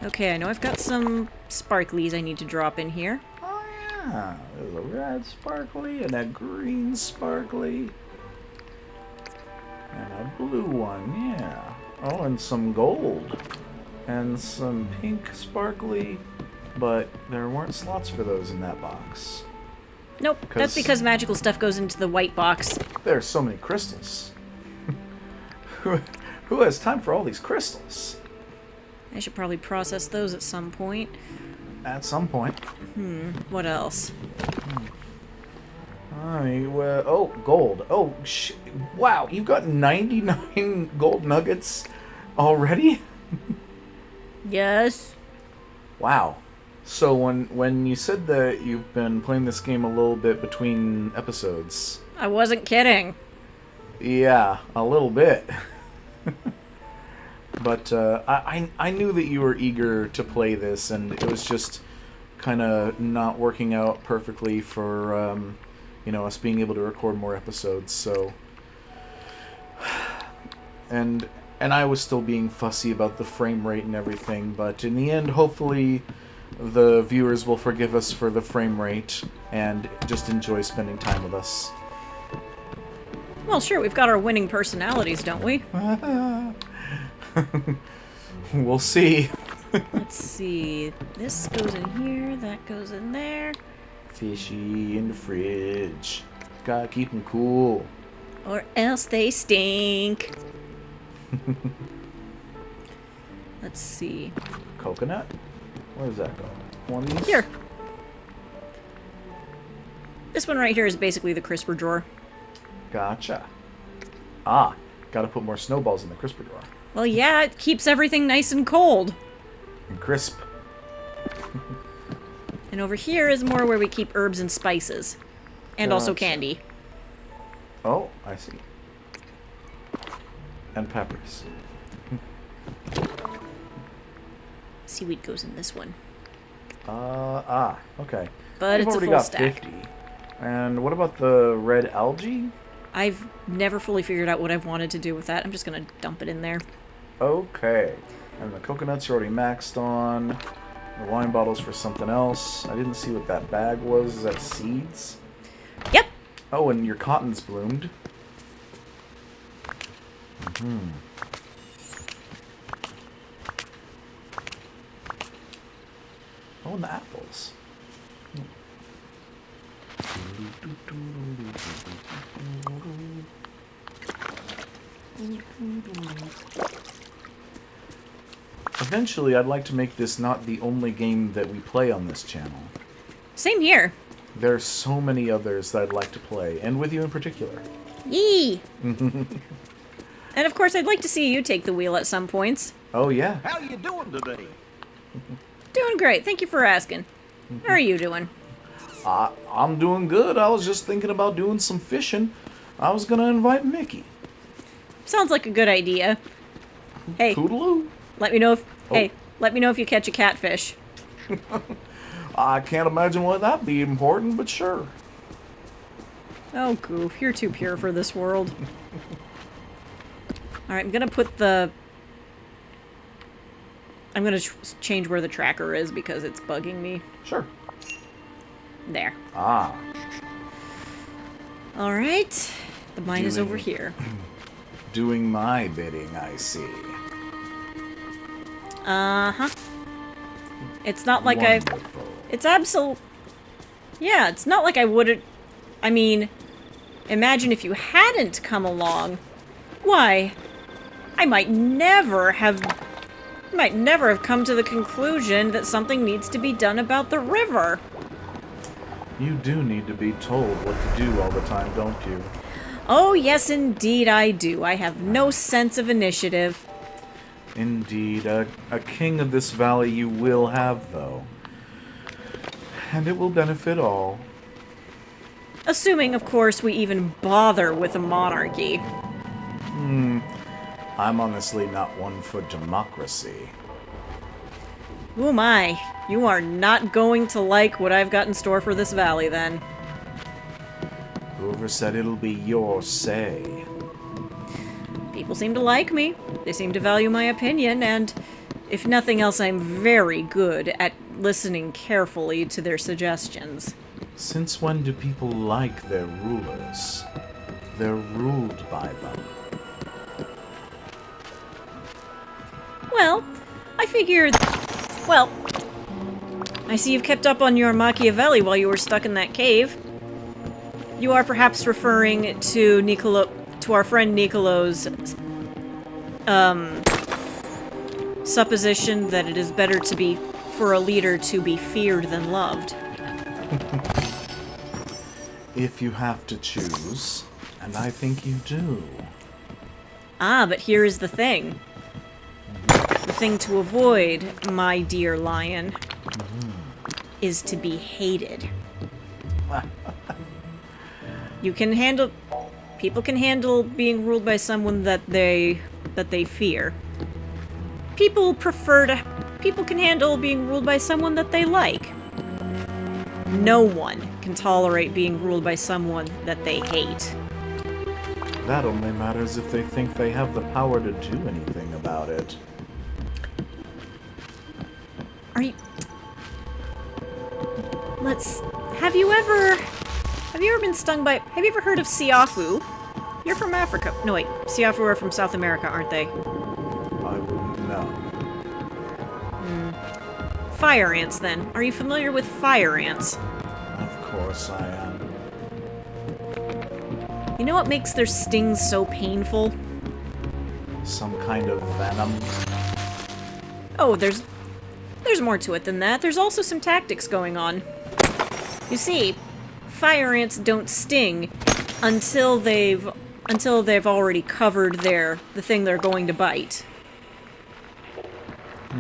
Okay, I know I've got some sparklies I need to drop in here. Oh, yeah. There's a red sparkly and a green sparkly. And a blue one, yeah. Oh, and some gold. And some pink sparkly. But there weren't slots for those in that box. Nope, that's 'Cause- because magical stuff goes into the white box. There are so many crystals. Who has time for all these crystals? I should probably process those at some point. At some point. What else? Oh, gold. Oh, wow, you've got 99 gold nuggets already? Yes. Wow. So when you said that you've been playing this game a little bit between episodes, I wasn't kidding. yeah, a little bit. But I knew that you were eager to play this, and it was just kind of not working out perfectly for us being able to record more episodes. So, and I was still being fussy about the frame rate and everything. But in the end, hopefully, the viewers will forgive us for the frame rate and just enjoy spending time with us. Well, sure, we've got our winning personalities, don't we? We'll see. Let's see. This goes in here, that goes in there. Fishy in the fridge. Gotta keep them cool. Or else they stink. Let's see. Coconut? Where does that go? One of these? Here. This one right here is basically the crisper drawer. Gotcha. Ah, gotta put more snowballs in the crisper drawer. Well, yeah, it keeps everything nice and cold. And crisp. And over here is more where we keep herbs and spices. And also Gotcha. candy. Oh, I see. And peppers. Seaweed goes in this one. Okay. But We've it's a already full got stack. 50. And what about the red algae? I've never fully figured out what I've wanted to do with that. I'm just gonna dump it in there. Okay. And the coconuts are already maxed on. The wine bottles for something else. I didn't see what that bag was. Is that seeds? Yep. Oh, and your cotton's bloomed. Oh, and the apples. Eventually, I'd like to make this not the only game that we play on this channel. Same here. There are so many others that I'd like to play, and with you in particular. Yee! And of course, I'd like to see you take the wheel at some points. Oh, yeah. How you doing today? Doing great. Thank you for asking. How are you doing? I'm doing good. I was just thinking about doing some fishing. I was going to invite Mickey. sounds like a good idea. Hey, Toodaloo. let me know if... Oh. Hey, let me know if you catch a catfish. I can't imagine why that'd be important, but sure. Oh, goof. You're too pure for this world. Alright, I'm gonna put the... I'm gonna change where the tracker is because it's bugging me. Sure. There. Ah. Alright. The mine is over here. Doing my bidding, I see. Uh-huh. It's not like Wonderful. It's absolute... Yeah, it's not like I wouldn't... I mean, imagine if you hadn't come along. Why, I might never have come to the conclusion that something needs to be done about the river. You do need to be told what to do all the time, don't you? Oh, yes, indeed I do. I have no sense of initiative. Indeed, a king of this valley you will have, though. And it will benefit all. Assuming, of course, we even bother with a monarchy. I'm honestly not one for democracy. Oh my, you are not going to like what I've got in store for this valley, then. Whoever said it'll be your say? People seem to like me. They seem to value my opinion, and if nothing else, I'm very good at listening carefully to their suggestions. Since when do people like their rulers? They're ruled by them. Well, I figured... Well, I see you've kept up on your Machiavelli while you were stuck in that cave. You are perhaps referring to our friend Nicolo's, supposition that it is better for a leader to be feared than loved. If you have to choose, and I think you do. Ah, but here is the thing. The thing to avoid, my dear lion, is to be hated. People can handle being ruled by someone that they fear. People can handle being ruled by someone that they like. No one can tolerate being ruled by someone that they hate. That only matters if they think they have the power to do anything about it. Have you ever been stung by... Have you ever heard of Siafu? You're from Africa. No, wait. Siafu are from South America, aren't they? I wouldn't know. Fire ants, then. Are you familiar with fire ants? Of course I am. You know what makes their stings so painful? Some kind of venom. Oh, there's more to it than that. There's also some tactics going on. You see, fire ants don't sting until they've already covered the thing they're going to bite.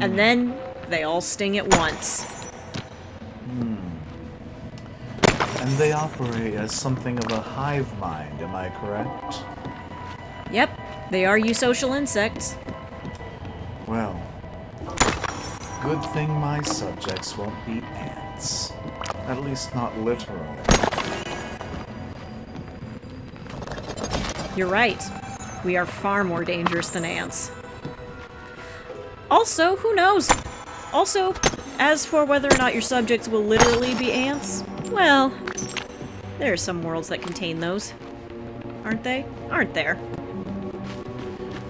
And then they all sting at once. And they operate as something of a hive mind, am I correct? Yep, they are eusocial insects. Well, good thing my subjects won't be ants. At least not literally. You're right. We are far more dangerous than ants. Also, who knows? Also, as for whether or not your subjects will literally be ants, well, there are some worlds that contain those. Aren't they? Aren't there?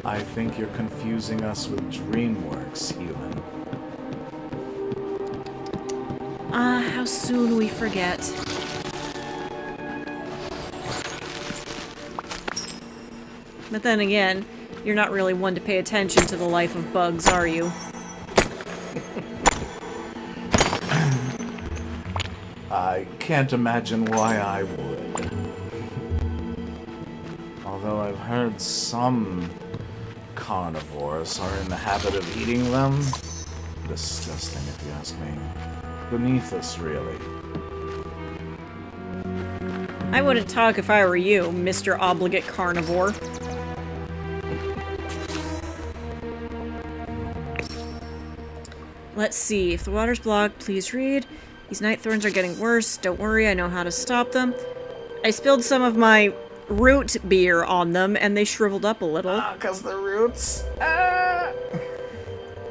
I think you're confusing us with DreamWorks, human. Ah, how soon we forget. But then again, you're not really one to pay attention to the life of bugs, are you? I can't imagine why I would. Although I've heard some carnivores are in the habit of eating them. Disgusting, if you ask me. Beneath us, really. I wouldn't talk if I were you, Mr. Obligate Carnivore. Let's see. If the water's blocked, please read. These night thorns are getting worse. Don't worry, I know how to stop them. I spilled some of my root beer on them, and they shriveled up a little. Ah, 'cause the roots.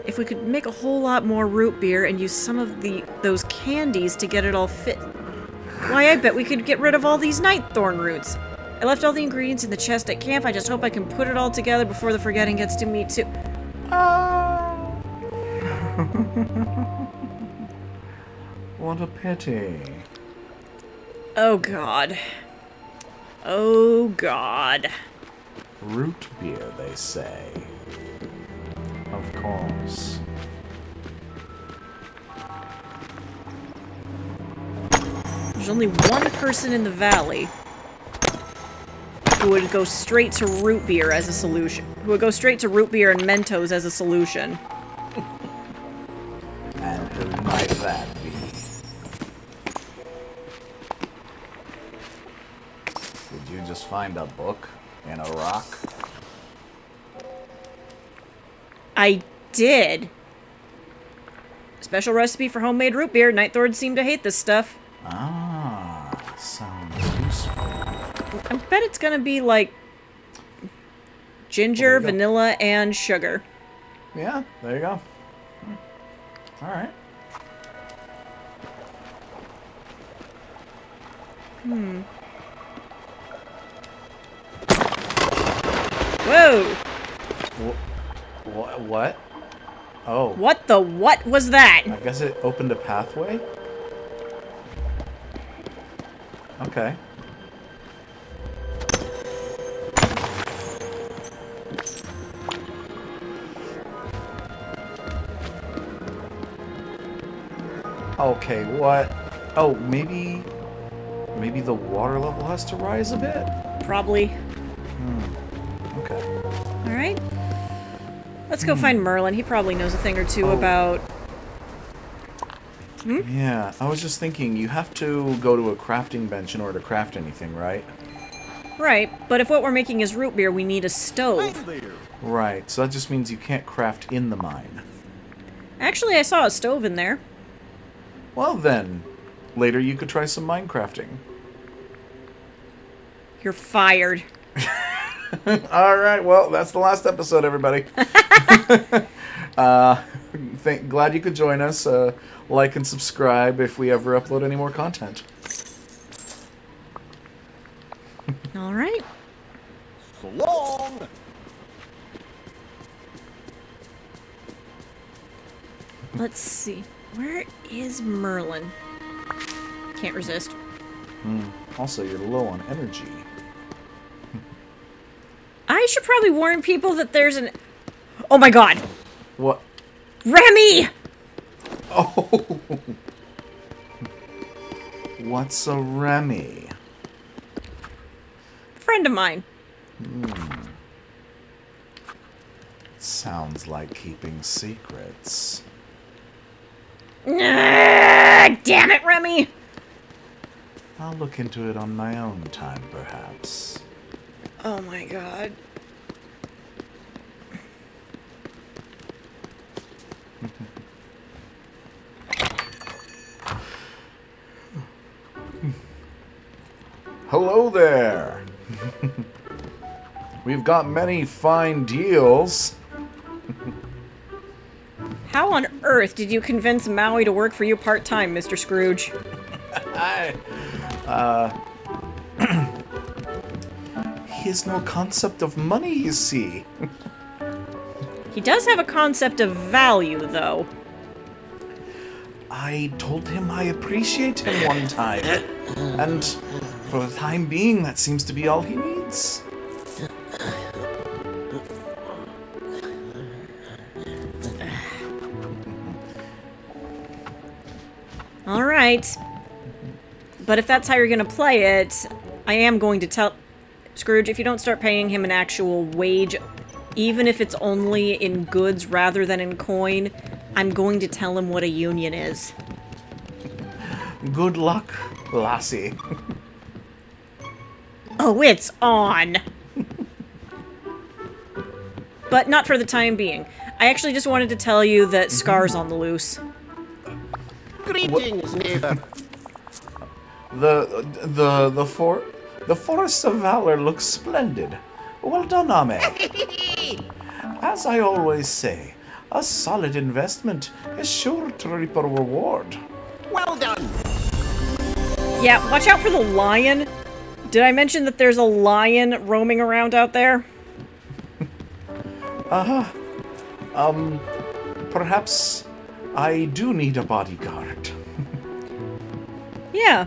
If we could make a whole lot more root beer and use some of those candies to get it all fit. Why, I bet we could get rid of all these night thorn roots. I left all the ingredients in the chest at camp. I just hope I can put it all together before the forgetting gets to me, too. What a pity. Oh, God. Oh, God. Root beer, they say. Of course. There's only one person in the valley who would go straight to root beer as a solution. Who would go straight to root beer and Mentos as a solution. And who might that be? Did you just find a book in a rock? I did. Special recipe for homemade root beer. Night thorns seem to hate this stuff. Ah, sounds useful. I bet it's gonna be like ginger, Well, there you go. vanilla, and sugar. Yeah, there you go. Alright. Whoa! What? Oh. What the what was that? I guess it opened a pathway? Okay. Okay, what? Oh, maybe the water level has to rise a bit? Probably. Okay. Alright. Let's go find Merlin. He probably knows a thing or two Oh. about... Yeah, I was just thinking, you have to go to a crafting bench in order to craft anything, right? Right, but if what we're making is root beer, we need a stove. Right, so that just means you can't craft in the mine. Actually, I saw a stove in there. Well then, later you could try some Minecrafting. You're fired. Alright, well, that's the last episode, everybody. Glad you could join us. Like and subscribe if we ever upload any more content. Alright. So long! Let's see. Where is Merlin? Can't resist. Also, you're low on energy. I should probably warn people that there's an... Oh my god! What? Remy! Oh! What's a Remy? Friend of mine. Sounds like keeping secrets. Damn it, Remy! I'll look into it on my own time, perhaps. Oh my god. Hello there! We've got many fine deals. How on earth did you convince Maui to work for you part-time, Mr. Scrooge? He has no concept of money, you see. He does have a concept of value, though. I told him I appreciate him one time. And for the time being, that seems to be all he needs. Alright. But if that's how you're gonna play it, I am going to tell... Scrooge, if you don't start paying him an actual wage, even if it's only in goods rather than in coin, I'm going to tell him what a union is. Good luck, lassie. Oh, it's on! But not for the time being. I actually just wanted to tell you that Scar's on the loose. Greetings, neighbor. The Forest of Valor looks splendid. Well done, Ame. As I always say, a solid investment is sure to reap a reward. Well done. Yeah, watch out for the lion. Did I mention that there's a lion roaming around out there? Perhaps I do need a bodyguard. Yeah.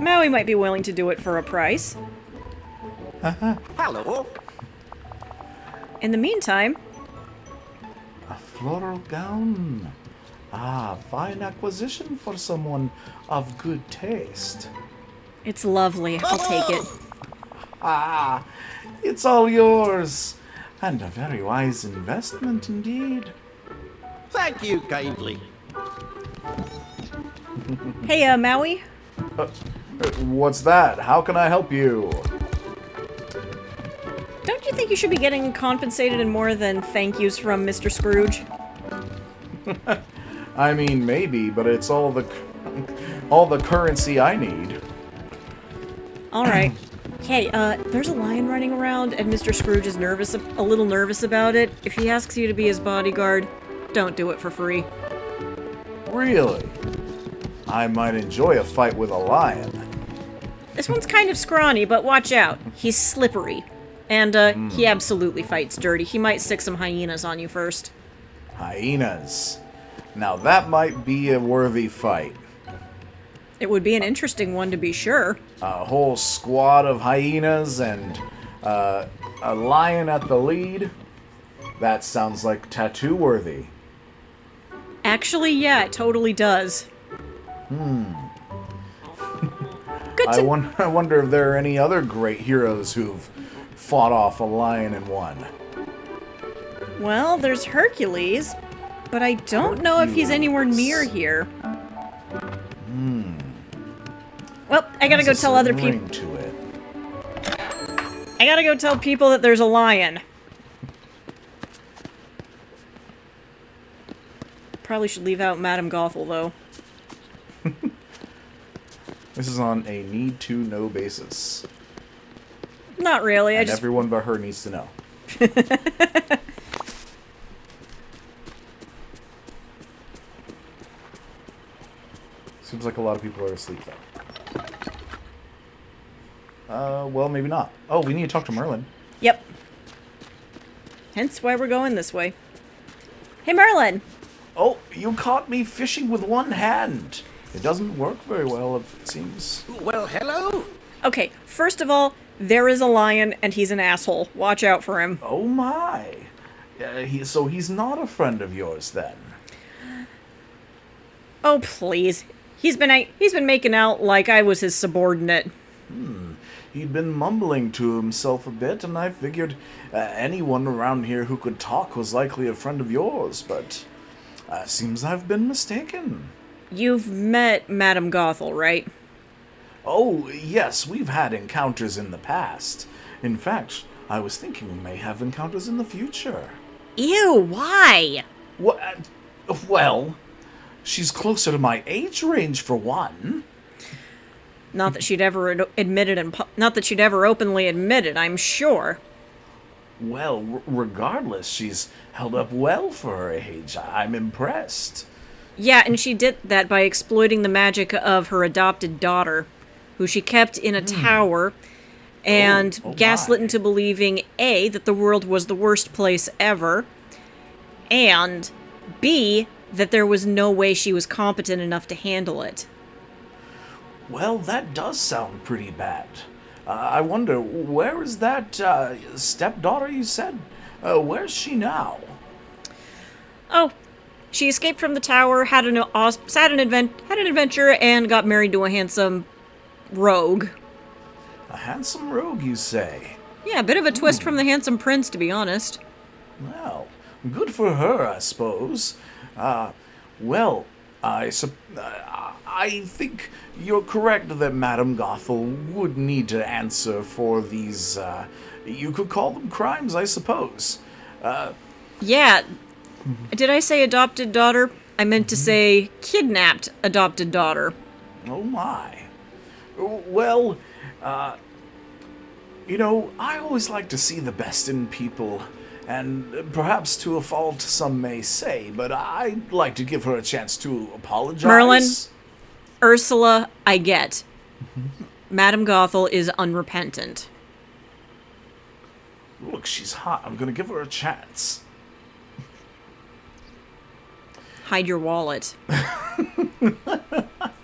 Maui might be willing to do it for a price. Hello. In the meantime, A floral gown. Ah, fine acquisition for someone of good taste. it's lovely. I'll take it. Ah, it's all yours. And a very wise investment indeed. Thank you kindly. Hey, Maui? What's that? How can I help you? Don't you think you should be getting compensated in more than thank yous from Mr. Scrooge? I mean, maybe, but it's all the currency I need. Alright. Hey, there's a lion running around, and Mr. Scrooge is a little nervous about it. If he asks you to be his bodyguard, don't do it for free. Really? I might enjoy a fight with a lion. This one's kind of scrawny, but watch out. He's slippery. And, he absolutely fights dirty. He might stick some hyenas on you first. Hyenas. Now that might be a worthy fight. It would be an interesting one to be sure. A whole squad of hyenas and a lion at the lead. That sounds like tattoo worthy. Actually, yeah, it totally does. Good I to... wonder if there are any other great heroes who've fought off a lion and won. Well, there's Hercules, but I don't know if he's anywhere near here. Well, I gotta go There's a tell other certain people. ring to it. I gotta go tell people that there's a lion. Probably should leave out Madame Gothel, though. This is on a need-to-know basis. Not really, And everyone but her needs to know. Seems like a lot of people are asleep, though. Well, maybe not. Oh, we need to talk to Merlin. Yep. Hence why we're going this way. Hey, Merlin! Oh, you caught me fishing with one hand. It doesn't work very well, it seems. Well, hello. Okay, first of all, there is a lion, and he's an asshole. Watch out for him. Oh my. So he's not a friend of yours, then? Oh, please. He's been making out like I was his subordinate. He'd been mumbling to himself a bit, and I figured anyone around here who could talk was likely a friend of yours, but seems I've been mistaken. You've met Madame Gothel, right? Oh, yes, we've had encounters in the past. In fact, I was thinking we may have encounters in the future. Ew, why? What? Well, she's closer to my age range, for one. Not that she'd ever not that she'd ever openly admit it, I'm sure. Well, regardless, she's held up well for her age. I'm impressed. Yeah, and she did that by exploiting the magic of her adopted daughter, who she kept in a tower, and gaslit into believing, A, that the world was the worst place ever, and B, that there was no way she was competent enough to handle it. Well, that does sound pretty bad. I wonder, where is that stepdaughter you said? Where's she now? Oh, she escaped from the tower, had an adventure, and got married to a handsome rogue. A handsome rogue, you say? Yeah, a bit of a twist from the handsome prince, to be honest. Well, good for her, I suppose. Well, I think you're correct that Madame Gothel would need to answer for these, you could call them crimes, I suppose. Yeah. Did I say adopted daughter? I meant to say kidnapped adopted daughter. Oh my. Well, you know, I always like to see the best in people, and perhaps to a fault some may say, but I'd like to give her a chance to apologize. Merlin, Ursula, I get. Madame Gothel is unrepentant. Look, she's hot. I'm gonna give her a chance. Hide your wallet.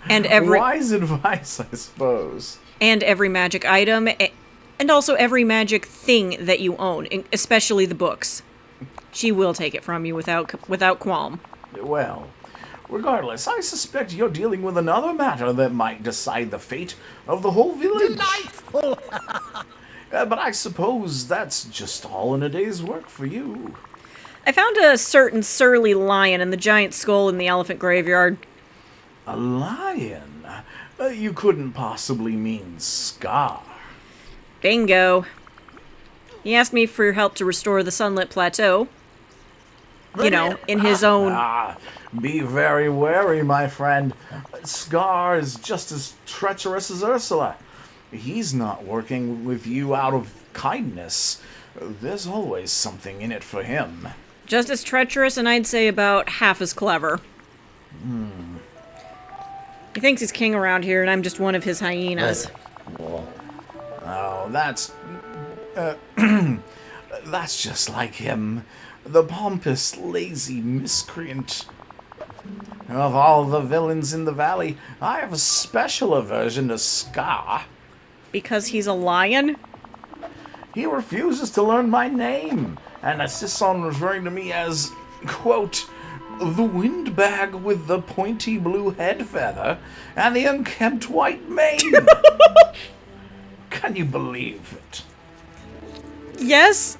And every Wise advice, I suppose. and every magic item, and also every magic thing that you own, especially the books. She will take it from you without qualm. Well, regardless, I suspect you're dealing with another matter that might decide the fate of the whole village. Delightful! But I suppose that's just all in a day's work for you. I found a certain surly lion and the giant skull in the elephant graveyard. A lion? You couldn't possibly mean Scar. Bingo. He asked me for help to restore the sunlit plateau. You know, in his own... Be very wary, my friend. Scar is just as treacherous as Ursula. He's not working with you out of kindness. There's always something in it for him. Just as treacherous, and I'd say about half as clever. He thinks he's king around here, and I'm just one of his hyenas. Oh, that's... that's just like him. The pompous, lazy miscreant. Of all the villains in the valley, I have a special aversion to Scar. Because he's a lion? He refuses to learn my name, and insists on referring to me as, quote, the windbag with the pointy blue head feather and the unkempt white mane. Can you believe it? Yes?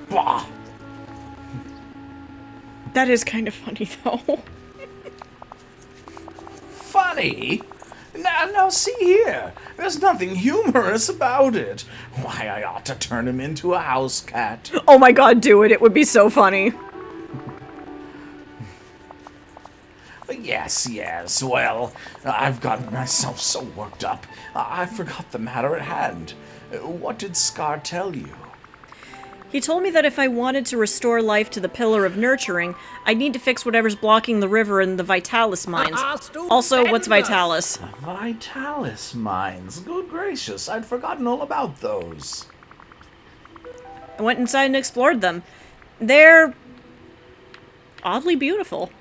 Bah! That is kind of funny, though. Funny? Now see here. There's nothing humorous about it. Why, I ought to turn him into a house cat. Oh my god, do it. It would be so funny. Yes, well, I've gotten myself so worked up, I forgot the matter at hand. What did Scar tell you? He told me that if I wanted to restore life to the Pillar of Nurturing, I'd need to fix whatever's blocking the river and the Vitalis mines. Also, what's Vitalis? Vitalis mines. Good gracious, I'd forgotten all about those. I went inside and explored them. They're... oddly beautiful.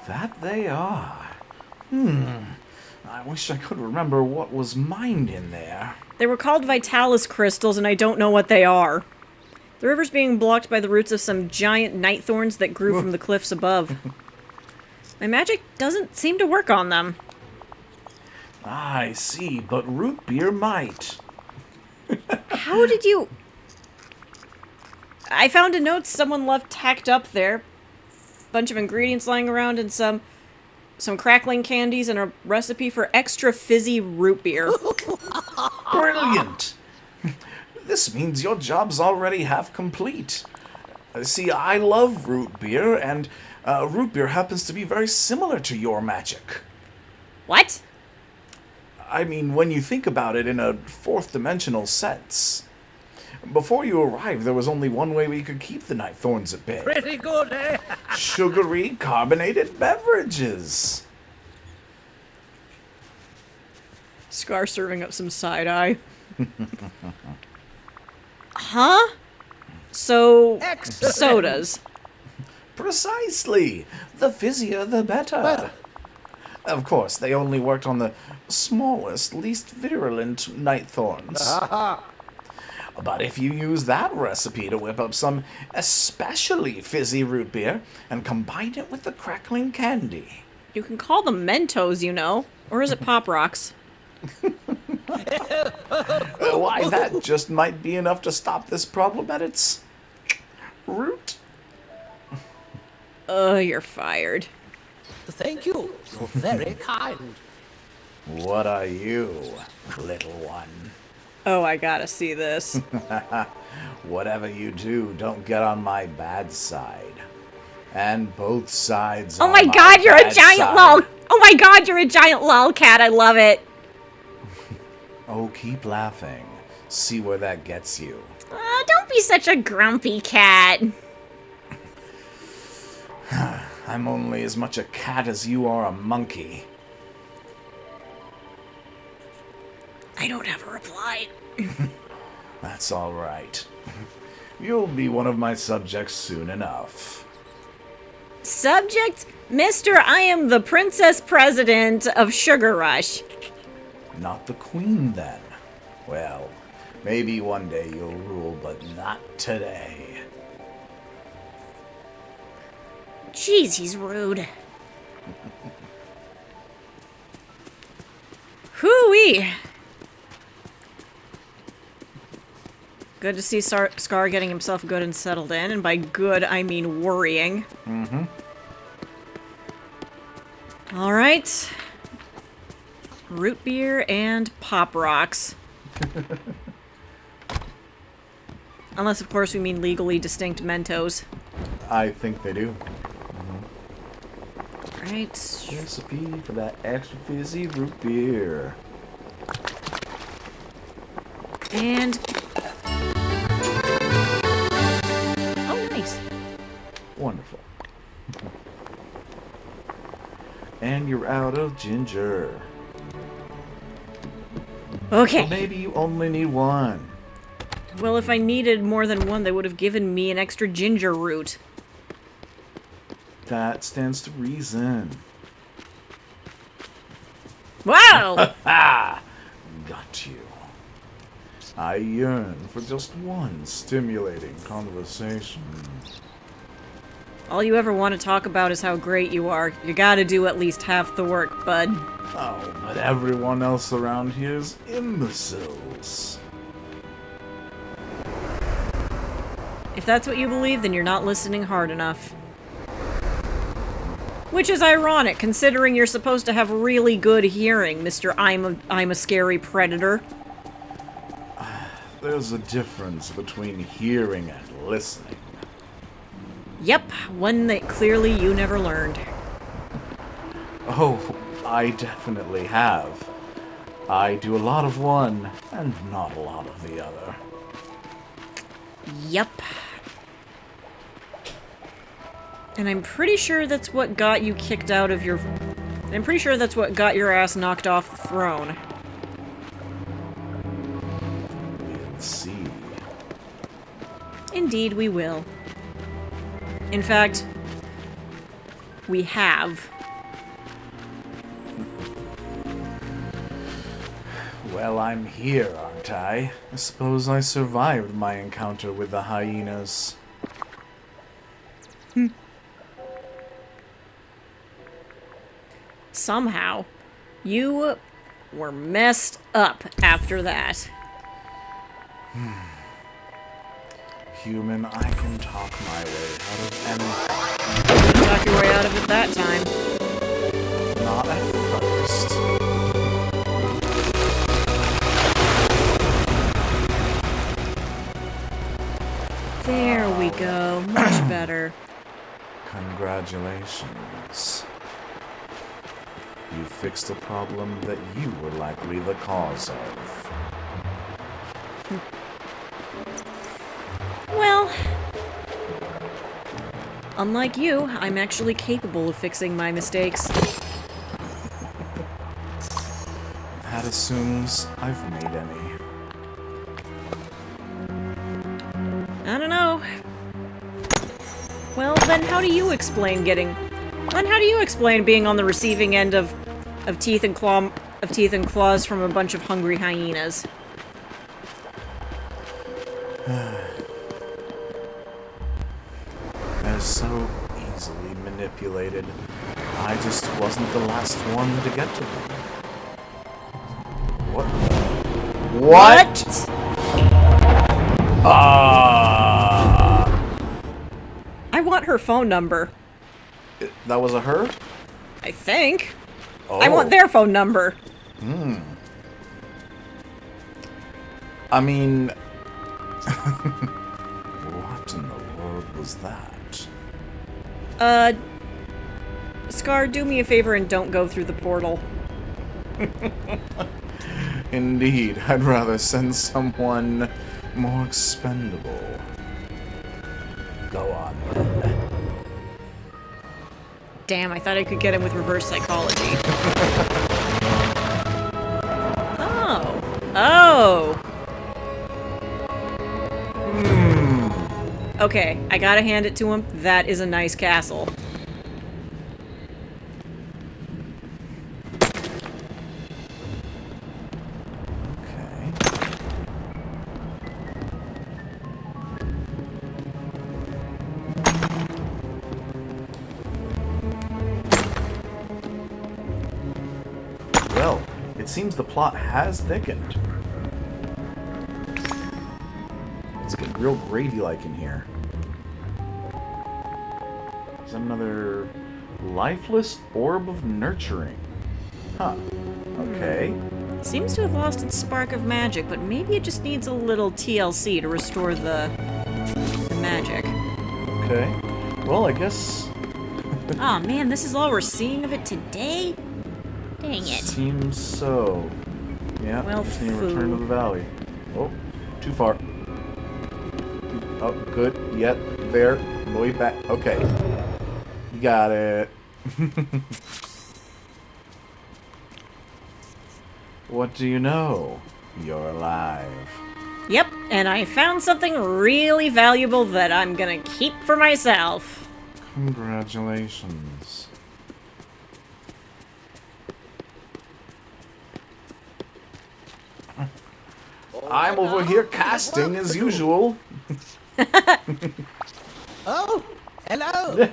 That they are. I wish I could remember what was mined in there. They were called Vitalis crystals, and I don't know what they are. The river's being blocked by the roots of some giant night thorns that grew from the cliffs above. My magic doesn't seem to work on them. I see, but root beer might. How did you... I found a note someone left tacked up there. Bunch of ingredients lying around and some crackling candies and a recipe for extra fizzy root beer. Brilliant! This means your job's already half complete. See, I love root beer, and root beer happens to be very similar to your magic. What? I mean, when you think about it in a fourth-dimensional sense. Before you arrived, there was only one way we could keep the night thorns at bay. Pretty good, eh? Sugary, carbonated beverages. Scar serving up some side-eye. Huh? So, Excellent. sodas. Precisely. The fizzier, the better. Well. Of course, they only worked on the smallest, least virulent night thorns. But if you use that recipe to whip up some especially fizzy root beer and combine it with the crackling candy. You can call them Mentos, you know. Or is it Pop Rocks? Why, that just might be enough to stop this problem at its root. You're fired. Thank you. You're very kind. What are you, little one? Oh, I gotta see this. Whatever you do, don't get on my bad side. And both sides Oh are my god, you're a bad giant side. lol. Oh my god, you're a giant lolcat. I love it. Oh, keep laughing. See where that gets you. Don't be such a grumpy cat. I'm only as much a cat as you are a monkey. I don't have a reply. That's all right. You'll be one of my subjects soon enough. Subject? Mister, I am the Princess President of Sugar Rush. Not the queen, then. Well, maybe one day you'll rule, but not today. Jeez, he's rude. Hoo-wee! Good to see Scar getting himself good and settled in, and by good, I mean worrying. Mm-hmm. Alright. Root beer and pop rocks. Unless, of course, we mean legally distinct Mentos. I think they do. Right. Recipe for that extra fizzy root beer. And... oh, nice. Wonderful. And you're out of ginger. Okay. Or maybe you only need one. Well, if I needed more than one, they would have given me an extra ginger root. That stands to reason. Wow! Ha! Got you. I yearn for just one stimulating conversation. All you ever want to talk about is how great you are. You gotta do at least half the work, bud. Oh, but everyone else around here is imbeciles. If that's what you believe, then you're not listening hard enough. Which is ironic, considering you're supposed to have really good hearing, Mr. I'm a scary predator. There's a difference between hearing and listening. Yep, one that clearly you never learned. Oh, I definitely have. I do a lot of one, and not a lot of the other. Yep. And I'm pretty sure that's what got you kicked out of your... I'm pretty sure that's what got your ass knocked off the throne. We'll see. Indeed, we will. In fact, we have. Well, I'm here, aren't I? I suppose I survived my encounter with the hyenas. Somehow, you were messed up after that. Human, I can talk my way out of anything. Talk your way out of it that time. Not at first. There we go. Much better. Congratulations. You fixed a problem that you were likely the cause of. Well, unlike you, I'm actually capable of fixing my mistakes. That assumes I've made any. I don't know. Well, then how do you explain being on the receiving end of teeth and claws from a bunch of hungry hyenas? They're so easily manipulated. I just wasn't the last one to get to them. What? What? I want her phone number. That was a her? I think. Oh. I want their phone number. I mean... what in the world was that? Scar, do me a favor and don't go through the portal. Indeed, I'd rather send someone more expendable. Go on, then. Damn, I thought I could get him with reverse psychology. Oh. Oh! Okay, I gotta hand it to him. That is a nice castle. Okay. Well, it seems the plot has thickened. It's getting real gravy-like in here. There's another lifeless orb of nurturing. Huh. Okay. Seems to have lost its spark of magic, but maybe it just needs a little TLC to restore the magic. Okay. Well, I guess... Aw, man, this is all we're seeing of it today? Dang it. Seems so. Yeah, Well, just need to return to the valley. Oh, too far. Oh, good. Yet, there. Way back. Okay. You got it. What do you know? You're alive. Yep, and I found something really valuable that I'm gonna keep for myself. Congratulations. I'm over here casting as usual. Oh, hello.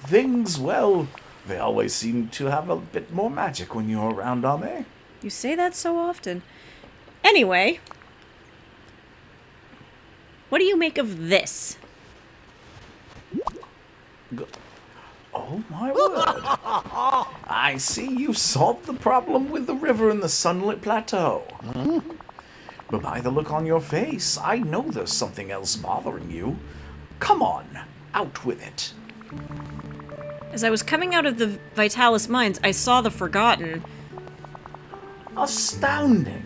Things, well, they always seem to have a bit more magic when you're around, Ame. You say that so often. Anyway, what do you make of this? Oh my word. I see you've solved the problem with the river and the sunlit plateau. But by the look on your face, I know there's something else bothering you. Come on, out with it. As I was coming out of the Vitalis mines, I saw the Forgotten. Astounding.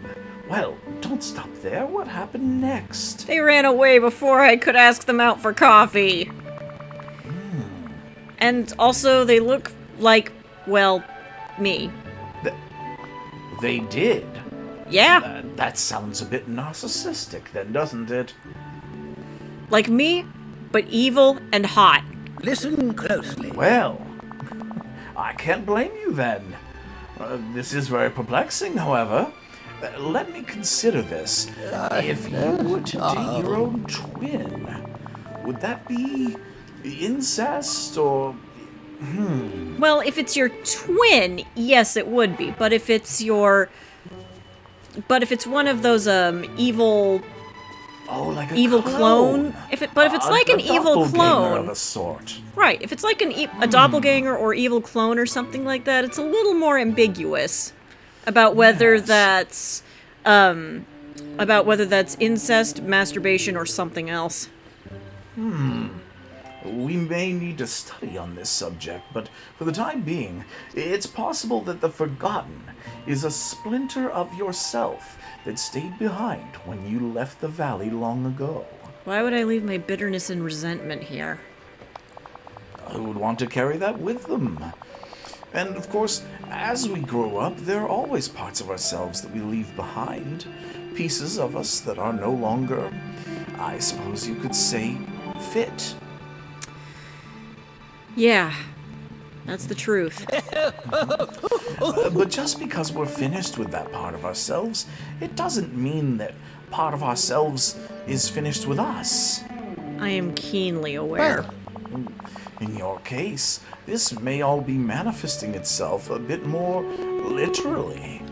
Well, don't stop there. What happened next? They ran away before I could ask them out for coffee. And also, they look like, well, me. They did. Yeah, That sounds a bit narcissistic then, doesn't it? like me, but evil and hot. Listen closely. Well, I can't blame you then. This is very perplexing, however. Let me consider this. If you were to date your own twin, would that be incest or... Well, if it's your twin, yes, it would be. But if it's your... But if it's one of those, evil... Oh, like a evil clone? If it's like an evil doppelganger clone... of a sort. Right, if it's like a doppelganger or evil clone or something like that, it's a little more ambiguous about whether that's incest, masturbation, or something else. We may need to study on this subject, but for the time being, it's possible that the Forgotten is a splinter of yourself that stayed behind when you left the valley long ago. Why would I leave my bitterness and resentment here? Who would want to carry that with them? And of course, as we grow up, there are always parts of ourselves that we leave behind. Pieces of us that are no longer, I suppose you could say, fit. Yeah, that's the truth. But just because we're finished with that part of ourselves, it doesn't mean that part of ourselves is finished with us. I am keenly aware. In your case, this may all be manifesting itself a bit more literally.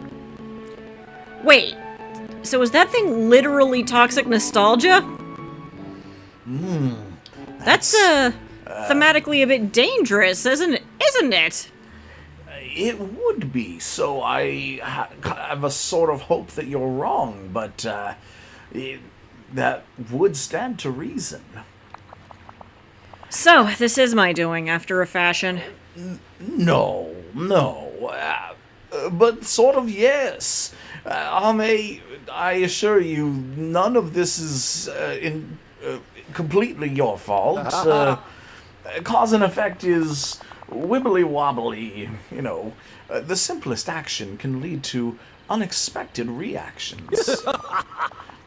Wait, so is that thing literally toxic nostalgia? That's thematically a bit dangerous, isn't it? It would be, so I have a sort of hope that you're wrong, but that would stand to reason. So, this is my doing, after a fashion. No, but sort of yes. Ame, I assure you, none of this is completely your fault. Cause and effect is wibbly-wobbly, you know. The simplest action can lead to unexpected reactions.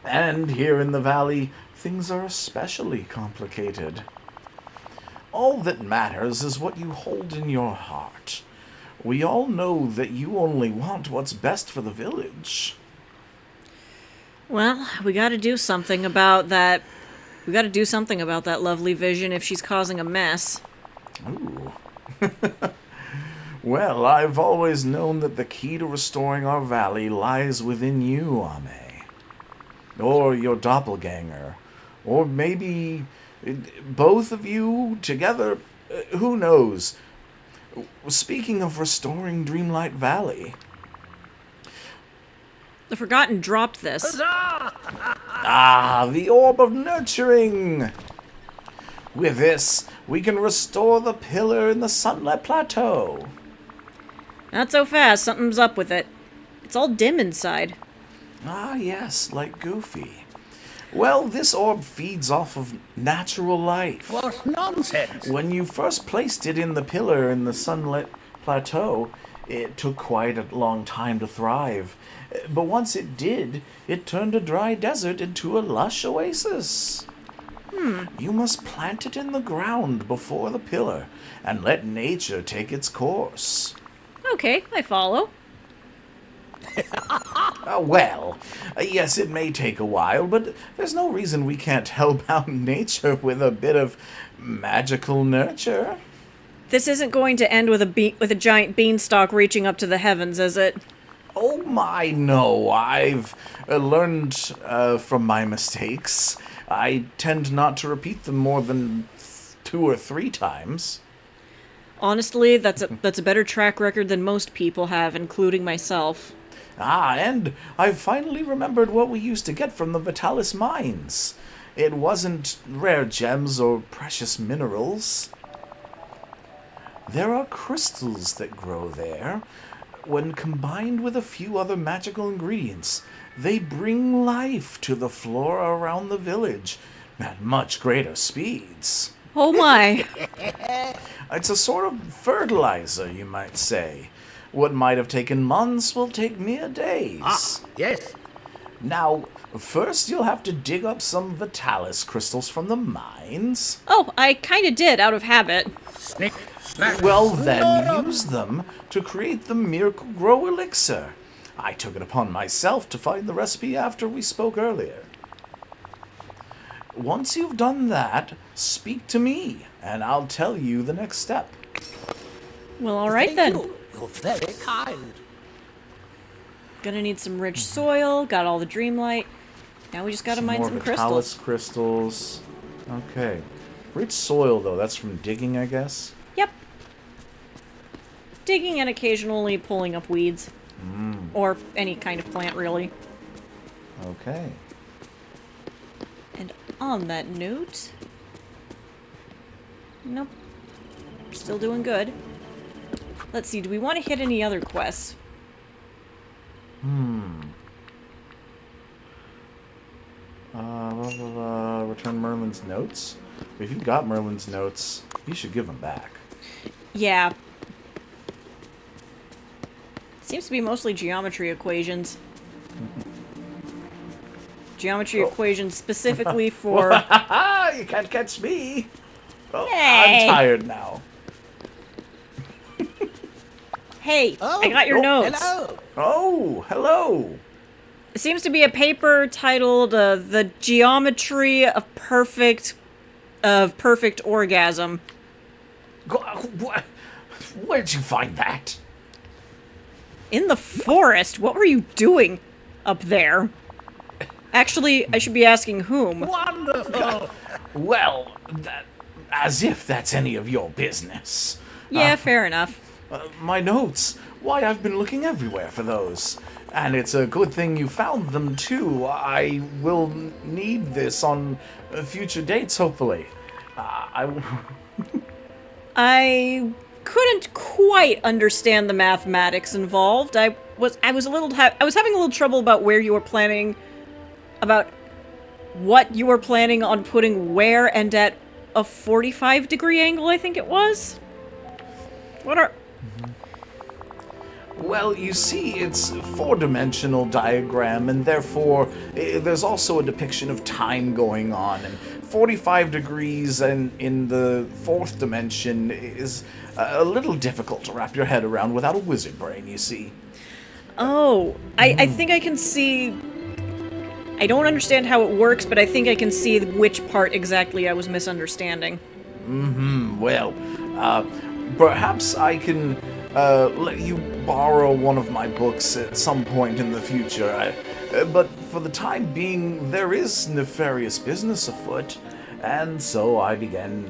And here in the valley, things are especially complicated. All that matters is what you hold in your heart. We all know that you only want what's best for the village. Well, we gotta do something about that. We gotta do something about that lovely vision if she's causing a mess. Ooh. Well, I've always known that the key to restoring our valley lies within you, Ame. Or your doppelganger. Or maybe both of you together. Who knows? Speaking of restoring Dreamlight Valley. The Forgotten dropped this. Ah, the Orb of Nurturing! With this, we can restore the pillar in the Sunlit Plateau. Not so fast, something's up with it. It's all dim inside. Ah, yes, like Goofy. Well, this orb feeds off of natural life. What nonsense! When you first placed it in the pillar in the Sunlit Plateau, it took quite a long time to thrive. But once it did, it turned a dry desert into a lush oasis. You must plant it in the ground before the pillar and let nature take its course. Okay, I follow. Yes, it may take a while, but there's no reason we can't help out nature with a bit of magical nurture. This isn't going to end with a giant beanstalk reaching up to the heavens, is it? Oh my, no. I've learned from my mistakes. I tend not to repeat them more than 2 or 3 times. Honestly, that's a better track record than most people have, including myself. Ah, and I've finally remembered what we used to get from the Vitalis mines. It wasn't rare gems or precious minerals. There are crystals that grow there. When combined with a few other magical ingredients, they bring life to the flora around the village at much greater speeds. Oh my! It's a sort of fertilizer, you might say. What might have taken months will take mere days. Ah, yes. Now, first you'll have to dig up some Vitalis crystals from the mines. Oh, I kinda did, out of habit. Snick, snack. Well, then use them to create the Miracle Grow Elixir. I took it upon myself to find the recipe after we spoke earlier. Once you've done that, speak to me, and I'll tell you the next step. Well, alright Thank then. you. You're very kind. Gonna need some rich soil, got all the Dreamlight. Now we just gotta mine more some Vitalis crystals. crystals. Okay. Rich soil, though, that's from digging, I guess? Yep. Digging and occasionally pulling up weeds. Or any kind of plant, really. Okay. And on that note... Nope. Still doing good. Let's see, do we want to hit any other quests? Return Merlin's notes? If you've got Merlin's notes, you should give them back. Yeah. Seems to be mostly geometry equations. Geometry equations specifically for... You can't catch me! Oh, Hey. I'm tired now. Hey, I got your notes. Hello. Oh, hello! It seems to be a paper titled "The Geometry of Perfect Orgasm." Where'd you find that? In the forest. What were you doing up there? Actually, I should be asking whom. Wonderful. Well, as if that's any of your business. Yeah, fair enough. My notes. Why, I've been looking everywhere for those. And it's a good thing you found them, too. I will need this on future dates, hopefully. I couldn't quite understand the mathematics involved. I was having a little trouble about where you were planning, about what you were planning on putting where and at a 45-degree angle, I think it was. What are... Well, you see, it's a four-dimensional diagram, and therefore there's also a depiction of time going on. And 45 degrees and in the fourth dimension is a little difficult to wrap your head around without a wizard brain, you see. Oh, I think I can see... I don't understand how it works, but I think I can see which part exactly I was misunderstanding. Well, perhaps I can let you borrow one of my books at some point in the future. But for the time being, there is nefarious business afoot, and so I began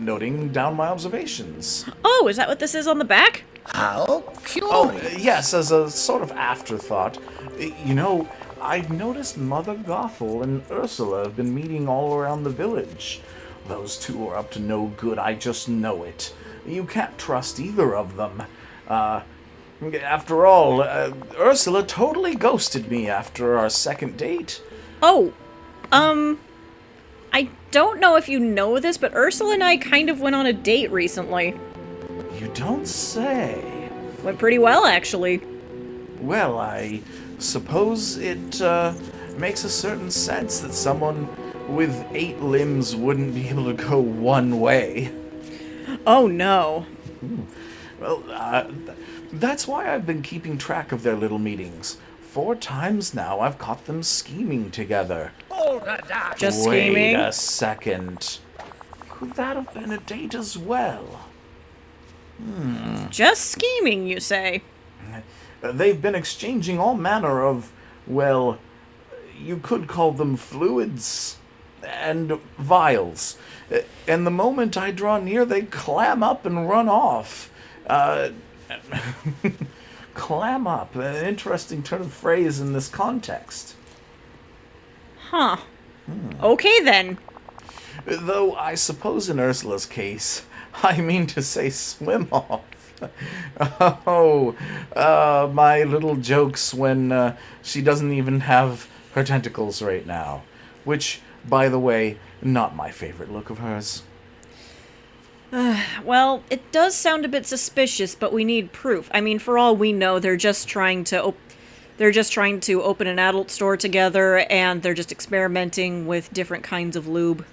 noting down my observations. Oh, is that what this is on the back? How curious. Oh, yes, as a sort of afterthought. You know, I've noticed Mother Gothel and Ursula have been meeting all around the village. Those two are up to no good, I just know it. You can't trust either of them. After all, Ursula totally ghosted me after our second date. Oh, I don't know if you know this, but Ursula and I kind of went on a date recently. You don't say. Went pretty well, actually. Well, I suppose it makes a certain sense that someone with 8 limbs wouldn't be able to go one way. Oh, no. Well, that's why I've been keeping track of their little meetings. 4 times now I've caught them scheming together. Hold her down. Just Wait scheming? a second. Could that have been a date as well? Just scheming, you say? They've been exchanging all manner of, well, you could call them fluids and vials. And the moment I draw near, they clam up and run off. Clam up, an interesting turn of phrase in this context. Huh. Okay, then. Though I suppose in Ursula's case, I mean to say swim off. Oh, my little jokes when she doesn't even have her tentacles right now. Which, by the way, not my favorite look of hers. Well, it does sound a bit suspicious, but we need proof. I mean, for all we know, they're just trying to open an adult store together, and they're just experimenting with different kinds of lube.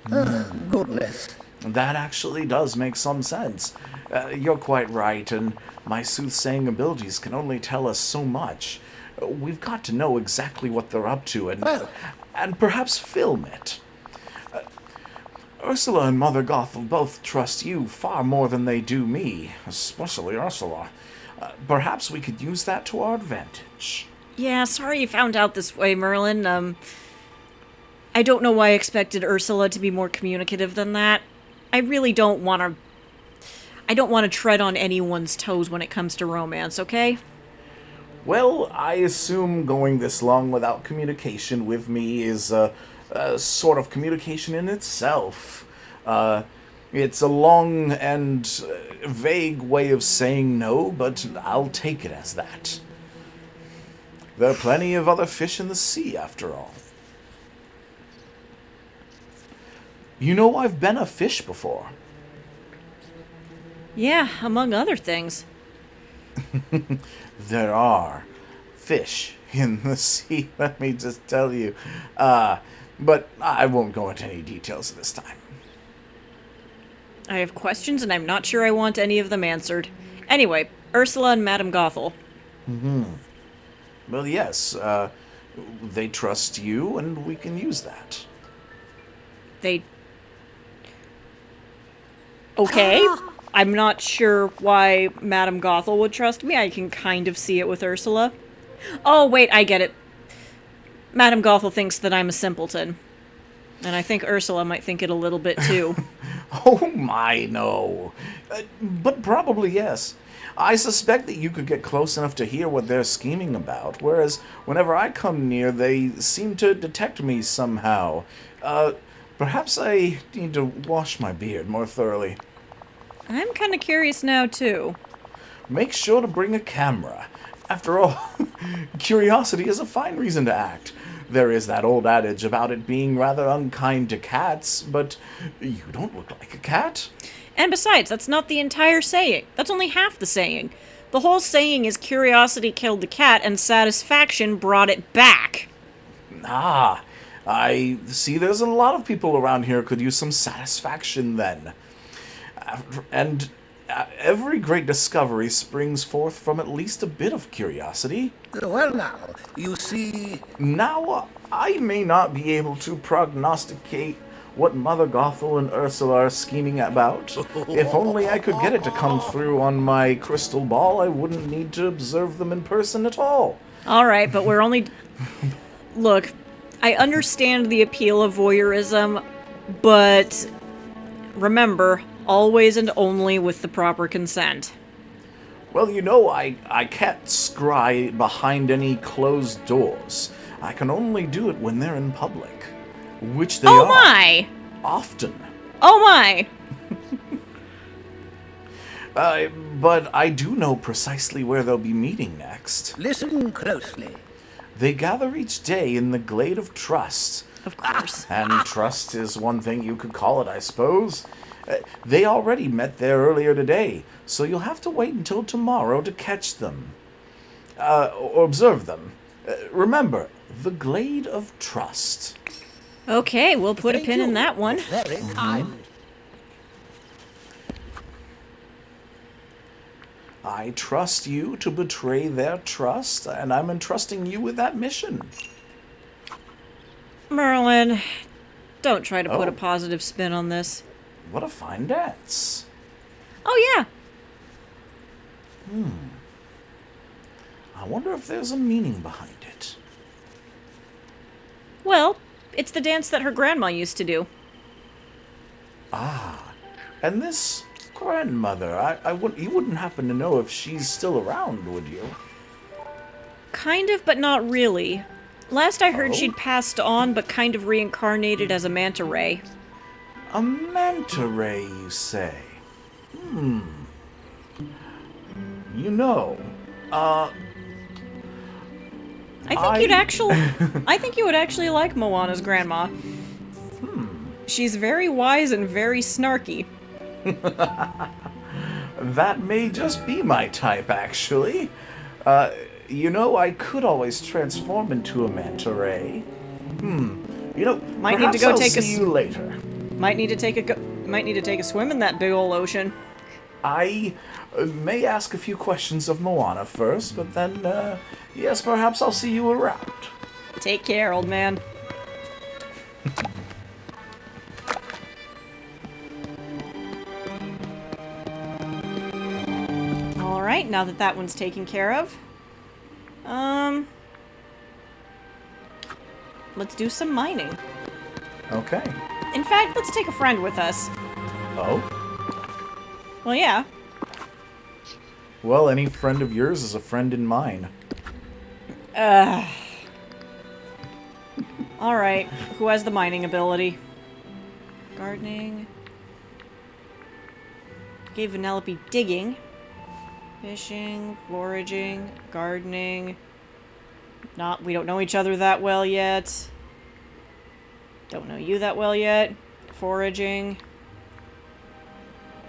Goodness. That actually does make some sense. You're quite right, and my soothsaying abilities can only tell us so much. We've got to know exactly what they're up to, and perhaps film it. Ursula and Mother Gothel both trust you far more than they do me, especially Ursula. Perhaps we could use that to our advantage. Yeah, sorry you found out this way, Merlin. I don't know why I expected Ursula to be more communicative than that. I really don't want to tread on anyone's toes when it comes to romance, okay? Well, I assume going this long without communication with me is a sort of communication in itself. It's a long and vague way of saying no, but I'll take it as that. There are plenty of other fish in the sea, after all. You know, I've been a fish before. Yeah, among other things. There are fish in the sea, let me just tell you. But I won't go into any details this time. I have questions, and I'm not sure I want any of them answered. Anyway, Ursula and Madame Gothel. Well, yes, they trust you, and we can use that. They... Okay. I'm not sure why Madame Gothel would trust me. I can kind of see it with Ursula. Oh, wait, I get it. Madame Gothel thinks that I'm a simpleton. And I think Ursula might think it a little bit, too. Oh my, no. But probably yes. I suspect that you could get close enough to hear what they're scheming about, whereas whenever I come near, they seem to detect me somehow. Perhaps I need to wash my beard more thoroughly. I'm kind of curious now, too. Make sure to bring a camera. After all, curiosity is a fine reason to act. There is that old adage about it being rather unkind to cats, but you don't look like a cat. And besides, that's not the entire saying. That's only half the saying. The whole saying is curiosity killed the cat and satisfaction brought it back. Ah, I see there's a lot of people around here who could use some satisfaction then. And every great discovery springs forth from at least a bit of curiosity. Well now, you see... Now, I may not be able to prognosticate what Mother Gothel and Ursula are scheming about. If only I could get it to come through on my crystal ball, I wouldn't need to observe them in person at all. Alright, but we're only... Look, I understand the appeal of voyeurism, but remember, always and only with the proper consent. Well, you know, I can't scry behind any closed doors. I can only do it when they're in public. Which they Oh are. my! Often. Oh my! But I do know precisely where they'll be meeting next. Listen closely. They gather each day in the Glade of Trust. Of course. And trust is one thing you could call it, I suppose. They already met there earlier today, so you'll have to wait until tomorrow to catch them. Or observe them. Remember, the Glade of Trust. Okay, we'll put a Thank pin you. in that one. Very kind. I trust you to betray their trust, and I'm entrusting you with that mission. Merlin, don't try to put Oh. a positive spin on this. What a fine dance. Oh yeah, I wonder if there's a meaning behind it. well, it's the dance that her grandma used to do. And this grandmother, you wouldn't happen to know if she's still around, would you? Kind of, but not really. Last I heard Oh? she'd passed on, but kind of reincarnated as a manta ray. A manta ray, you say? You know, I think you would actually like Moana's grandma. She's very wise and very snarky. that may just be my type, actually. You know, I could always transform into a manta ray. You know, Might need to perhaps go I'll take a see s- you later. Might need to take a swim in that big ol' ocean. I may ask a few questions of Moana first, but then, yes, perhaps I'll see you around. Take care, old man. Alright, now that one's taken care of. Let's do some mining. Okay. In fact, let's take a friend with us. Oh? Well, yeah. Well, any friend of yours is a friend in mine. Alright, who has the mining ability? Gardening. Gave Vanellope digging. Fishing, foraging, gardening. We don't know each other that well yet. Don't know you that well yet. Foraging.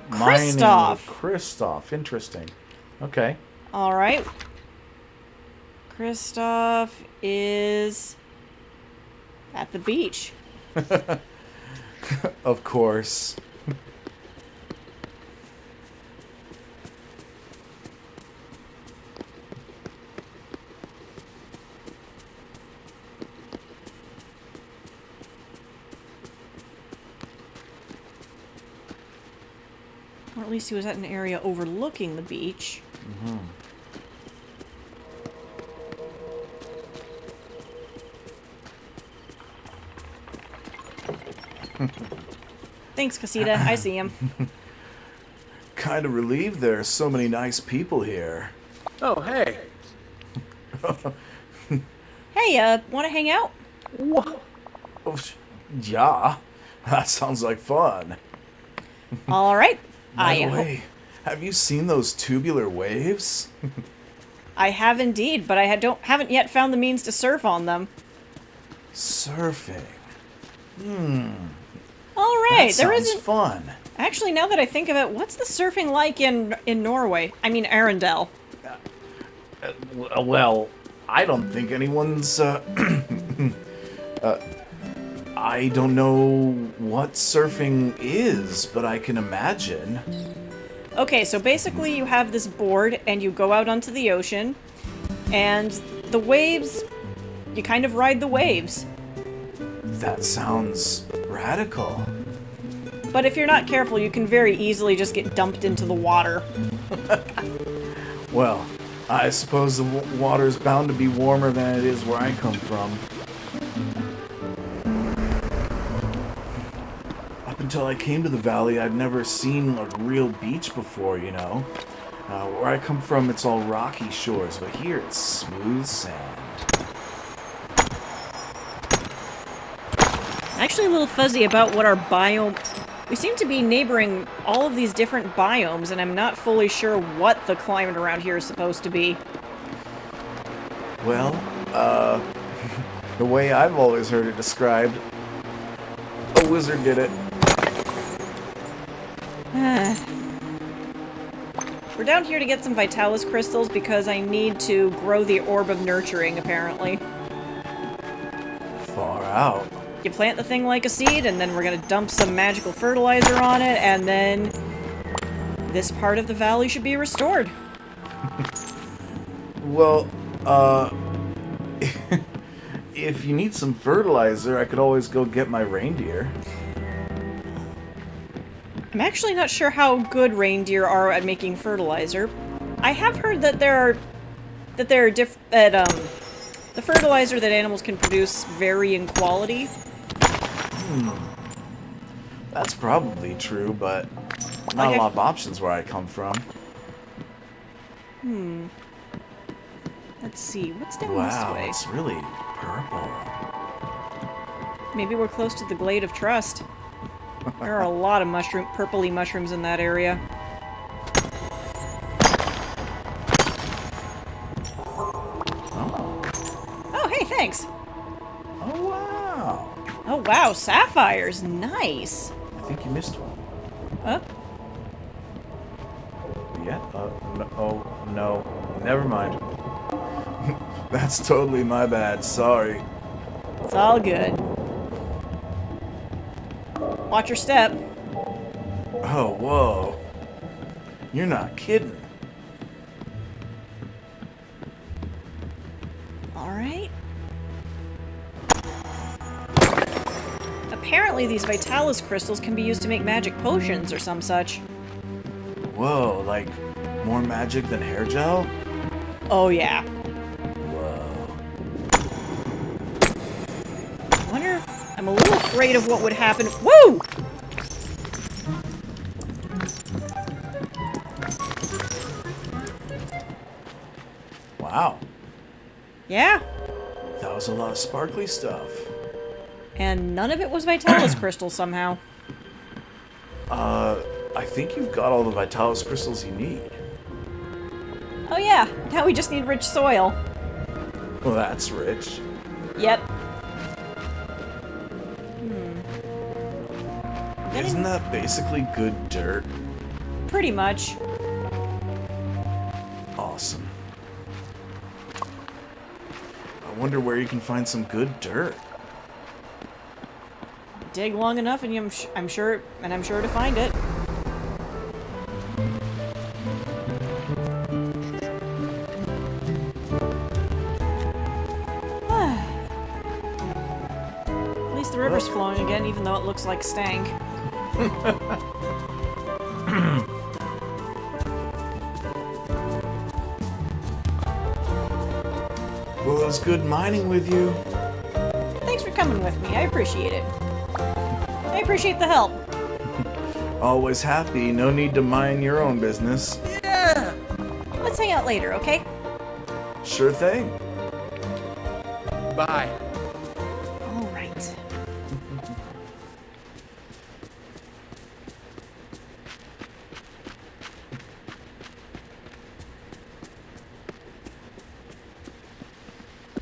Mining Kristoff! with Kristoff, interesting. Okay. Alright. Kristoff is at the beach. Of course. Or at least he was at an area overlooking the beach. Thanks, Casita. I see him. kind of relieved there are so many nice people here. Oh, hey. Hey, wanna hang out? What? Oh, yeah, that sounds like fun. Alright. By the way, have you seen those tubular waves? I have indeed, but I haven't yet found the means to surf on them. Surfing. Alright, That there sounds isn't... fun. Actually, now that I think of it, what's the surfing like in Norway? I mean, Arendelle. Well, I don't think anyone's, I don't know what surfing is, but I can imagine. Okay, so basically you have this board and you go out onto the ocean, and the waves, you kind of ride the waves. That sounds radical. But if you're not careful, you can very easily just get dumped into the water. Well, I suppose the water's bound to be warmer than it is where I come from. Up until I came to the valley, I'd never seen a real beach before, you know. Where I come from, it's all rocky shores, but here it's smooth sand. I'm actually a little fuzzy about what our biome... We seem to be neighboring all of these different biomes, and I'm not fully sure what the climate around here is supposed to be. Well, the way I've always heard it described, a wizard did it. We're down here to get some Vitalis crystals because I need to grow the orb of nurturing, apparently. Far out. You plant the thing like a seed, and then we're gonna dump some magical fertilizer on it, and then this part of the valley should be restored. Well, if you need some fertilizer, I could always go get my reindeer. I'm actually not sure how good reindeer are at making fertilizer. I have heard that the fertilizer that animals can produce vary in quality. That's probably true, but not Like a lot of options where I come from. Let's see, what's down Wow, this way? it's really purple. Maybe we're close to the Glade of Trust. There are a lot of purpley mushrooms in that area. Oh, hey, thanks! Oh, wow. Oh, wow, sapphires! Nice! I think you missed one. Huh? Yeah? No, oh, no. Never mind. That's totally my bad. Sorry. It's all good. Watch your step. Oh, whoa. You're not kidding. Alright. Apparently these Vitalis crystals can be used to make magic potions or some such. Whoa, like more magic than hair gel? Oh yeah. Whoa. I wonder... I'm a little afraid of what would happen... Woo! Wow. Yeah. That was a lot of sparkly stuff. And none of it was Vitalis crystal somehow. I think you've got all the Vitalis crystals you need. Oh yeah, now we just need rich soil. Well, that's rich. Yep. Isn't that basically good dirt? Pretty much. Awesome. I wonder where you can find some good dirt. Dig long enough and I'm sure to find it. At least the river's flowing again, even though it looks like stank. Well, it was good mining with you. Thanks for coming with me. I appreciate it. I appreciate the help. Always happy. No need to mind your own business. Yeah. Let's hang out later, okay? Sure thing. Bye. All right.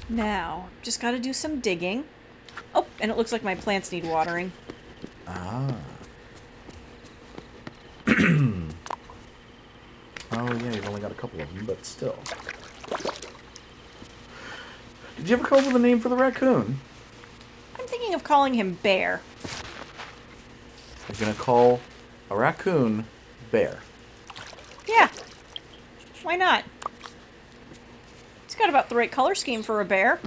Now, just gotta do some digging. Oh, and it looks like my plants need watering. Ah. Oh yeah, you've only got a couple of them, but still. Did you ever come up with a name for the raccoon? I'm thinking of calling him Bear. You're gonna call a raccoon Bear. Yeah. Why not? He's got about the right color scheme for a bear.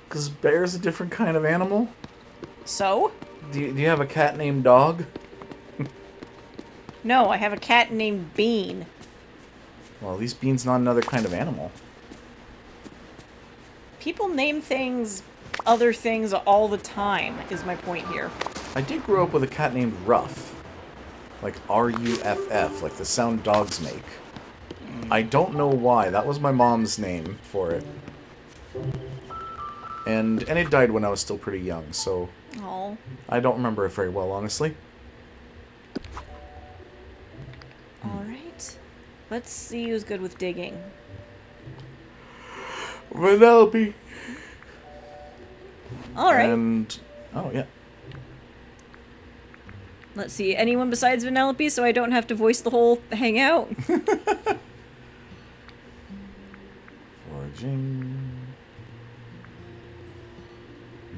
Because bear's a different kind of animal? So? Do you have a cat named Dog? No, I have a cat named Bean. Well, at least Bean's not another kind of animal. People name things other things all the time, is my point here. I did grow up with a cat named Ruff. Like R-U-F-F, like the sound dogs make. I don't know why. That was my mom's name for it. And it died when I was still pretty young, so Oh. I don't remember it very well, honestly. Alright. Let's see who's good with digging. Vanellope. Alright. And oh yeah. Let's see. Anyone besides Vanellope so I don't have to voice the whole hangout? Foraging.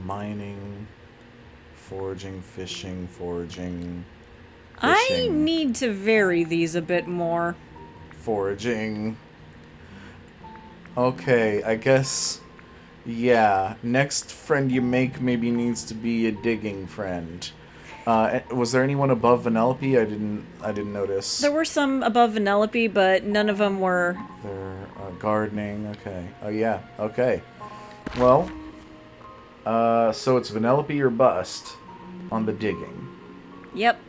Mining. Foraging, fishing, foraging. I Fishing. need to vary these a bit more. Foraging. Okay, I guess. Yeah, next friend you make maybe needs to be a digging friend. Was there anyone above Vanellope? I didn't notice. There were some above Vanellope, but none of them were... They're gardening. Okay. Oh yeah. Okay. Well. So it's Vanellope or bust on the digging. Yep.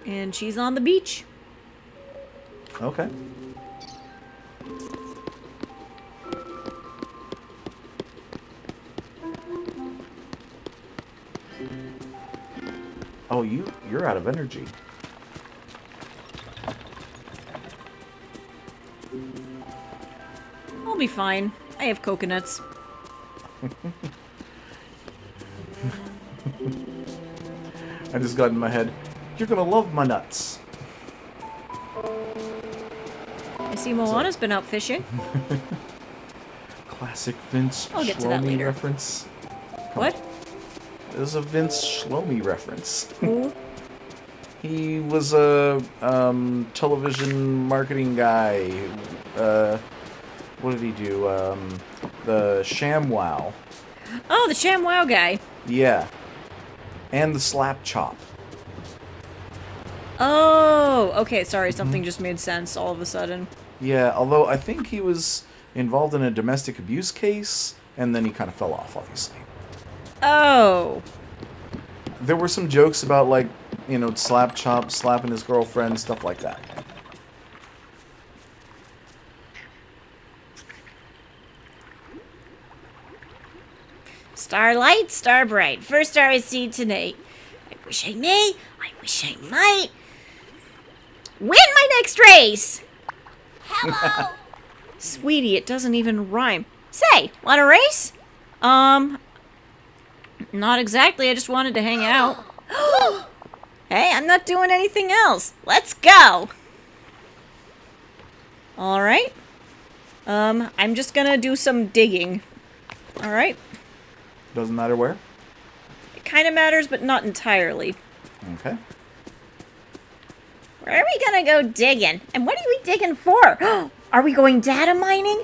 And she's on the beach. Okay. Oh, you're out of energy. I'll be fine. I have coconuts. I just got in my head. You're gonna love my nuts. I see Moana's been out fishing. Classic Vince I'll get to that Shlomi later. reference. What? There's a Vince Shlomi reference. Who? He was a television marketing guy. What did he do? The ShamWow. Oh, the ShamWow guy. Yeah. And the Slap Chop. Oh, okay, sorry, something just made sense all of a sudden. Yeah, although I think he was involved in a domestic abuse case, and then he kind of fell off, obviously. Oh. There were some jokes about, like, you know, Slap Chop slapping his girlfriend, stuff like that. Starlight, star bright, first star I see tonight. I wish I may, I wish I might win my next race. Hello. Sweetie, it doesn't even rhyme. Say, want a race? Not exactly, I just wanted to hang out. Hey, I'm not doing anything else. Let's go. Alright. I'm just gonna do some digging. Alright. Doesn't matter where. It kinda matters, but not entirely. Okay. Where are we gonna go digging? And what are we digging for? Are we going data mining?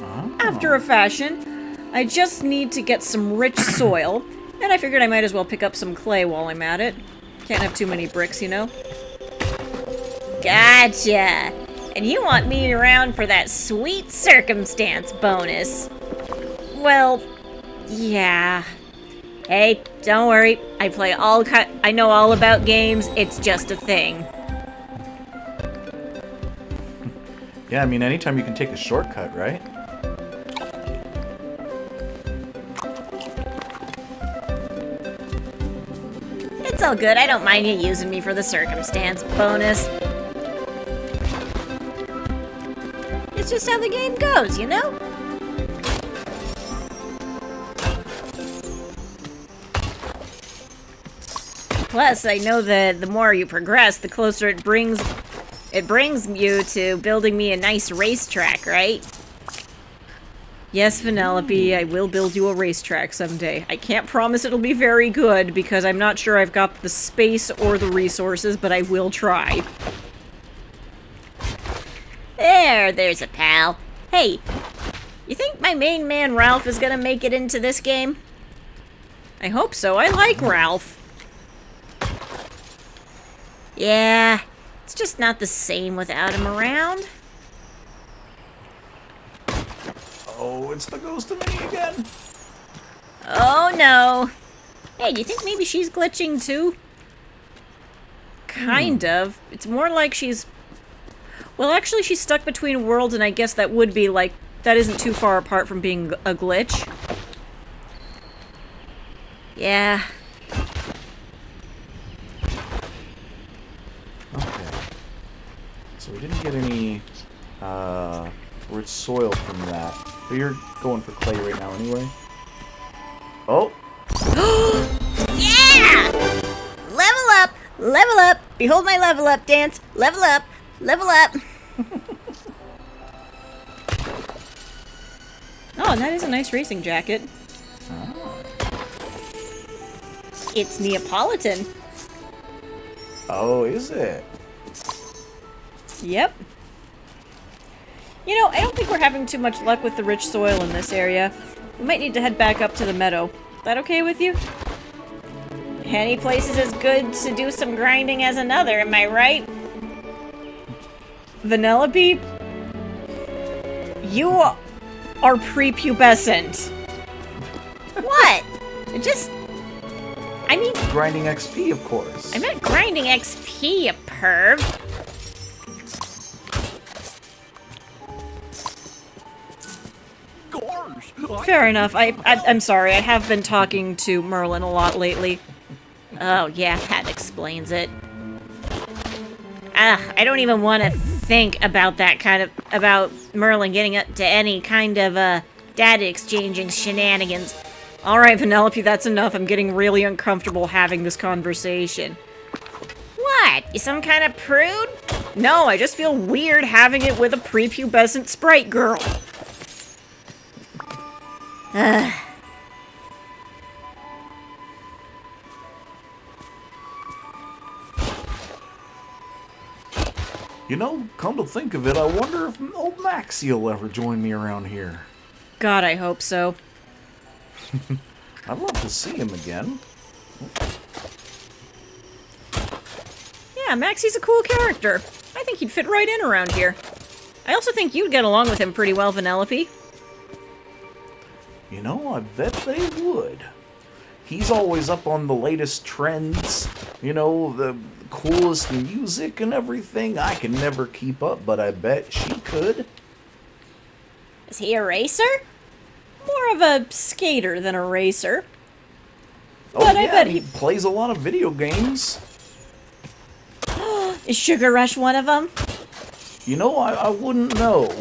Oh. After a fashion, I just need to get some rich soil, and I figured I might as well pick up some clay while I'm at it. Can't have too many bricks, you know? Gotcha. And you want me around for that sweet circumstance bonus? Well, yeah. Hey, don't worry. I know all about games. It's just a thing. Yeah, I mean, anytime you can take a shortcut, right? It's all good. I don't mind you using me for the circumstance bonus. It's just how the game goes, you know? Plus, I know that the more you progress, the closer it brings you to building me a nice racetrack, right? Yes, Vanellope, I will build you a racetrack someday. I can't promise it'll be very good, because I'm not sure I've got the space or the resources, but I will try. There's a pal. Hey, you think my main man Ralph is gonna make it into this game? I hope so. I like Ralph. Yeah, it's just not the same without him around. Oh, it's the ghost of Minnie again. Oh no. Hey, do you think maybe she's glitching too? Kind of. It's more like she's... Well, actually she's stuck between worlds, and I guess that would be like... That isn't too far apart from being a glitch. Yeah. Okay. So we didn't get any rich soil from that. But you're going for clay right now anyway. Oh! Yeah! Level up! Level up! Behold my level up dance! Level up! Level up! Oh, and that is a nice racing jacket. It's Neapolitan. Oh, is it? Yep. You know, I don't think we're having too much luck with the rich soil in this area. We might need to head back up to the meadow. That okay with you? Any place is as good to do some grinding as another, am I right? Vanellope? You are prepubescent. What? I mean... Grinding XP, of course. I meant grinding XP, you perv. Fair enough. I'm sorry. I have been talking to Merlin a lot lately. Oh, yeah, that explains it. I don't even want to think about about Merlin getting up to any kind of, data exchanging shenanigans. Alright, Vanellope, that's enough. I'm getting really uncomfortable having this conversation. What? You some kind of prude? No, I just feel weird having it with a prepubescent sprite girl. Ugh. You know, come to think of it, I wonder if old Maxie will ever join me around here. God, I hope so. I'd love to see him again. Yeah, Maxie's a cool character. I think he'd fit right in around here. I also think you'd get along with him pretty well, Vanellope. You know, I bet they would. He's always up on the latest trends, you know, the coolest music and everything. I can never keep up, but I bet she could. Is he a racer? More of a skater than a racer. Oh, But yeah, I bet he plays a lot of video games. Is Sugar Rush one of them? You know, I wouldn't know.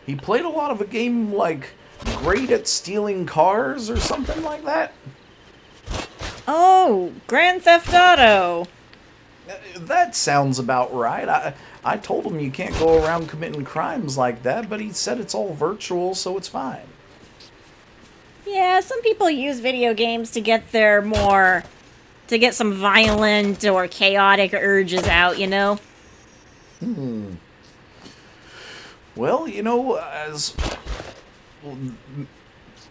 He played a lot of a game like Great at Stealing Cars or something like that. Oh, Grand Theft Auto. That sounds about right. I told him you can't go around committing crimes like that, but he said it's all virtual, so it's fine. Yeah, some people use video games to get to get some violent or chaotic urges out, you know? Well, you know,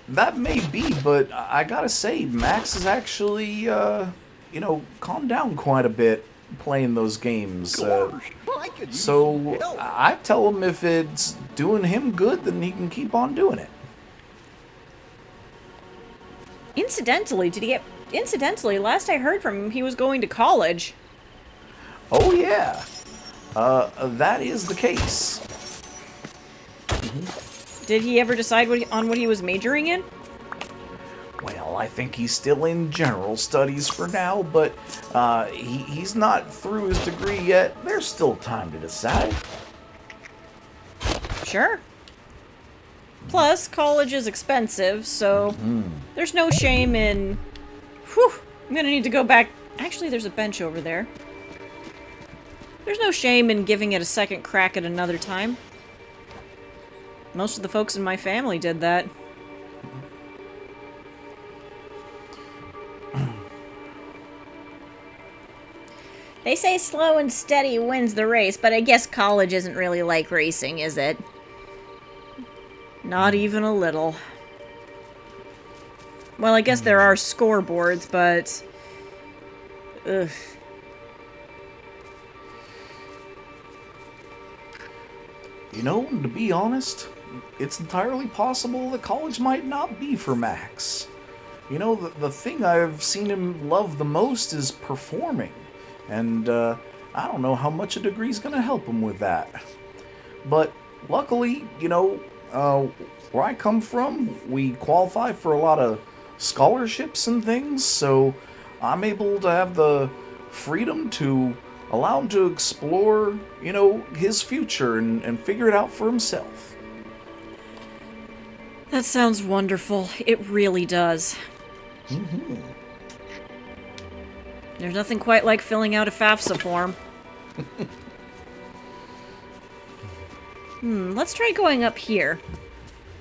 that may be, but I gotta say, Max has actually, you know, calmed down quite a bit playing those games. Gosh, I could use So some help. I tell him if it's doing him good, then he can keep on doing it. Incidentally, last I heard from him, he was going to college. Oh yeah, that is the case. Did he ever decide on what he was majoring in? Well, I think he's still in general studies for now, but he's not through his degree yet. There's still time to decide. Sure. Plus, college is expensive, so there's no shame in... Whew, I'm gonna need to go back... Actually, there's a bench over there. There's no shame in giving it a second crack at another time. Most of the folks in my family did that. They say slow and steady wins the race, but I guess college isn't really like racing, is it? Not even a little. Well, I guess there are scoreboards, but... Ugh. You know, to be honest, it's entirely possible that college might not be for Max. You know, the thing I've seen him love the most is performing. And I don't know how much a degree's gonna help him with that. But luckily, you know, where I come from, we qualify for a lot of scholarships and things, so I'm able to have the freedom to allow him to explore, you know, his future and figure it out for himself. That sounds wonderful. It really does. There's nothing quite like filling out a FAFSA form. Let's try going up here.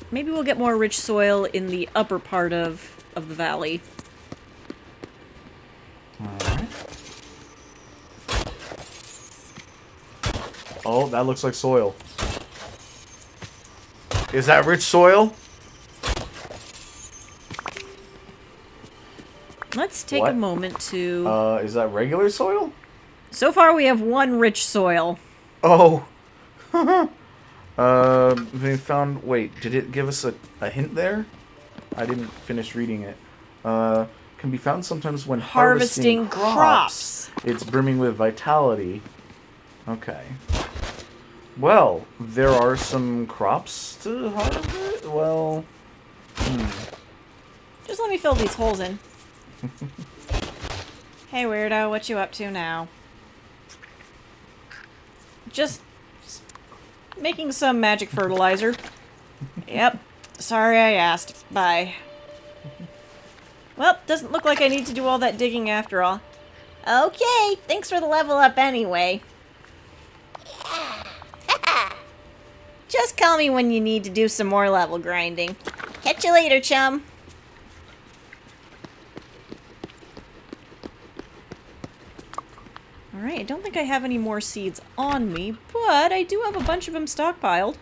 Maybe we'll get more rich soil in the upper part of the valley. Alright. Oh, that looks like soil. Is that rich soil? Let's take What? a moment to... Is that regular soil? So far we have one rich soil. Oh. They found... Wait, did it give us a hint there? I didn't finish reading it. Can be found sometimes when harvesting crops. It's brimming with vitality. Okay. Well, there are some crops to harvest? Well... Just let me fill these holes in. Hey weirdo, what you up to now? Just making some magic fertilizer. Yep. Sorry I asked. Bye. Well, doesn't look like I need to do all that digging after all. Okay, thanks for the level up anyway. Just call me when you need to do some more level grinding. Catch you later, chum. Alright, I don't think I have any more seeds on me, but I do have a bunch of them stockpiled.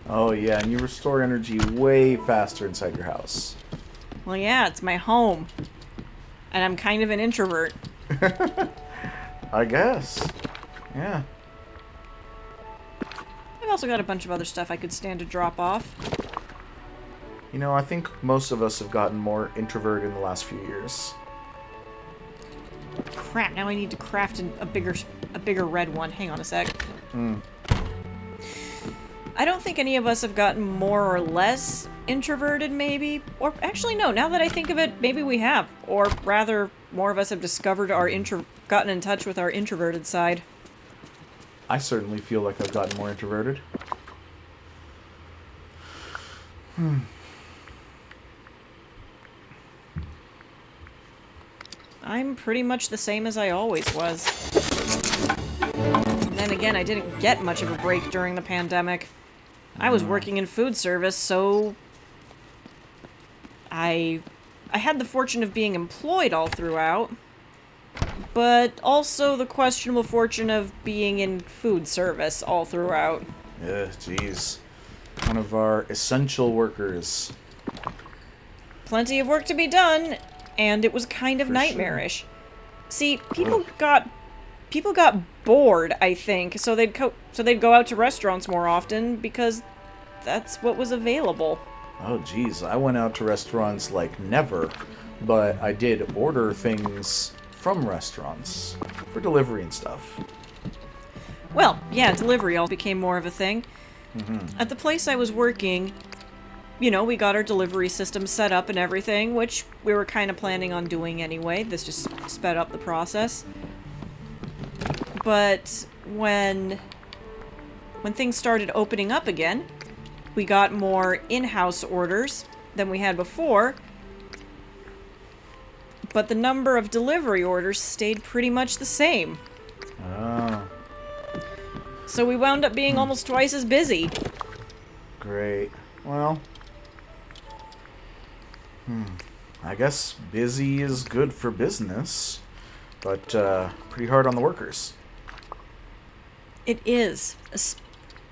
Oh yeah, and you restore energy way faster inside your house. Well, yeah, it's my home. And I'm kind of an introvert. I guess. Yeah. I've also got a bunch of other stuff I could stand to drop off. You know, I think most of us have gotten more introverted in the last few years. Crap, now I need to craft a bigger red one. Hang on a sec. I don't think any of us have gotten more or less introverted, maybe. Or actually, no, now that I think of it, maybe we have. Or rather, more of us have discovered gotten in touch with our introverted side. I certainly feel like I've gotten more introverted. I'm pretty much the same as I always was. And then again, I didn't get much of a break during the pandemic. I was working in food service, so I had the fortune of being employed all throughout, but also the questionable fortune of being in food service all throughout. Yeah, jeez. One of our essential workers. Plenty of work to be done, and it was kind of For nightmarish. See, people got bored, I think, so they'd go out to restaurants more often because that's what was available. Oh, geez, I went out to restaurants like never, but I did order things from restaurants for delivery and stuff. Well, yeah, delivery all became more of a thing. At the place I was working, you know, we got our delivery system set up and everything, which we were kind of planning on doing anyway. This just sped up the process. But when things started opening up again, we got more in-house orders than we had before, but the number of delivery orders stayed pretty much the same. Oh, So we wound up being almost twice as busy. great. Well, I guess busy is good for business, but pretty hard on the workers. It is.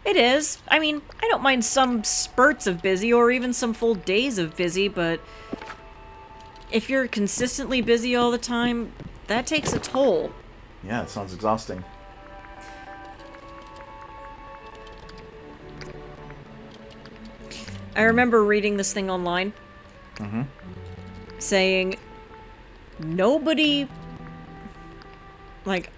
It is. I mean, I don't mind some spurts of busy or even some full days of busy, but if you're consistently busy all the time, that takes a toll. Yeah, it sounds exhausting. I remember reading this thing online saying nobody like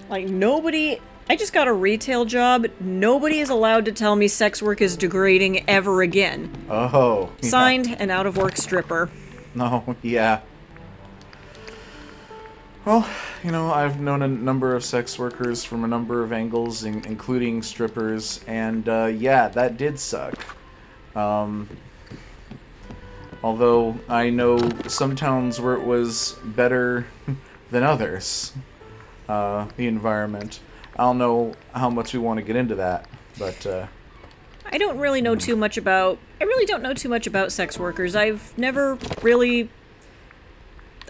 nobody, I just got a retail job. Nobody is allowed to tell me sex work is degrading ever again. Oh, yeah. Signed, an out-of-work stripper. No, yeah. Well, you know, I've known a number of sex workers from a number of angles, including strippers, and yeah, that did suck. Although I know some towns where it was better than others, the environment. I don't know how much we want to get into that, but I don't really know too much about... I really don't know too much about sex workers. I've never really...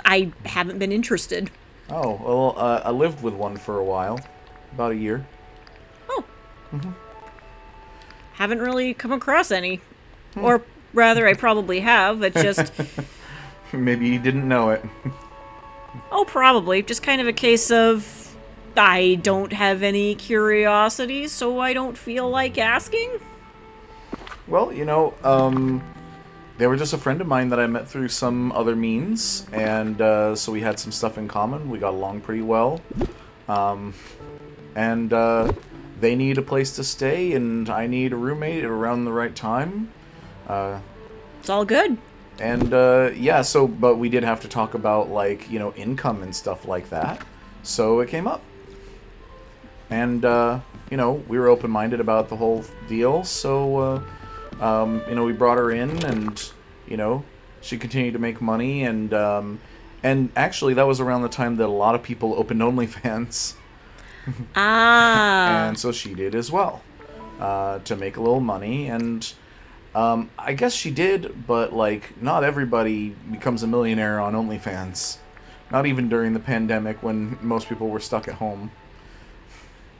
I haven't been interested. oh, well, I lived with one for a while, about a year. Oh. Haven't really come across any. Or rather, I probably have. It's just... Maybe you didn't know it. oh, probably. Just kind of a case of... I don't have any curiosity, so I don't feel like asking. Well, you know, they were just a friend of mine that I met through some other means, and so we had some stuff in common. We got along pretty well. And they need a place to stay, and I need a roommate around the right time. It's all good. And yeah, so, but we did have to talk about, like, you know, income and stuff like that. So it came up. And, you know, we were open-minded about the whole deal, so, you know, we brought her in, and, you know, she continued to make money, and actually that was around the time that a lot of people opened OnlyFans. Ah. And so she did as well, to make a little money, and I guess she did, but, like, not everybody becomes a millionaire on OnlyFans. Not even during the pandemic when most people were stuck at home.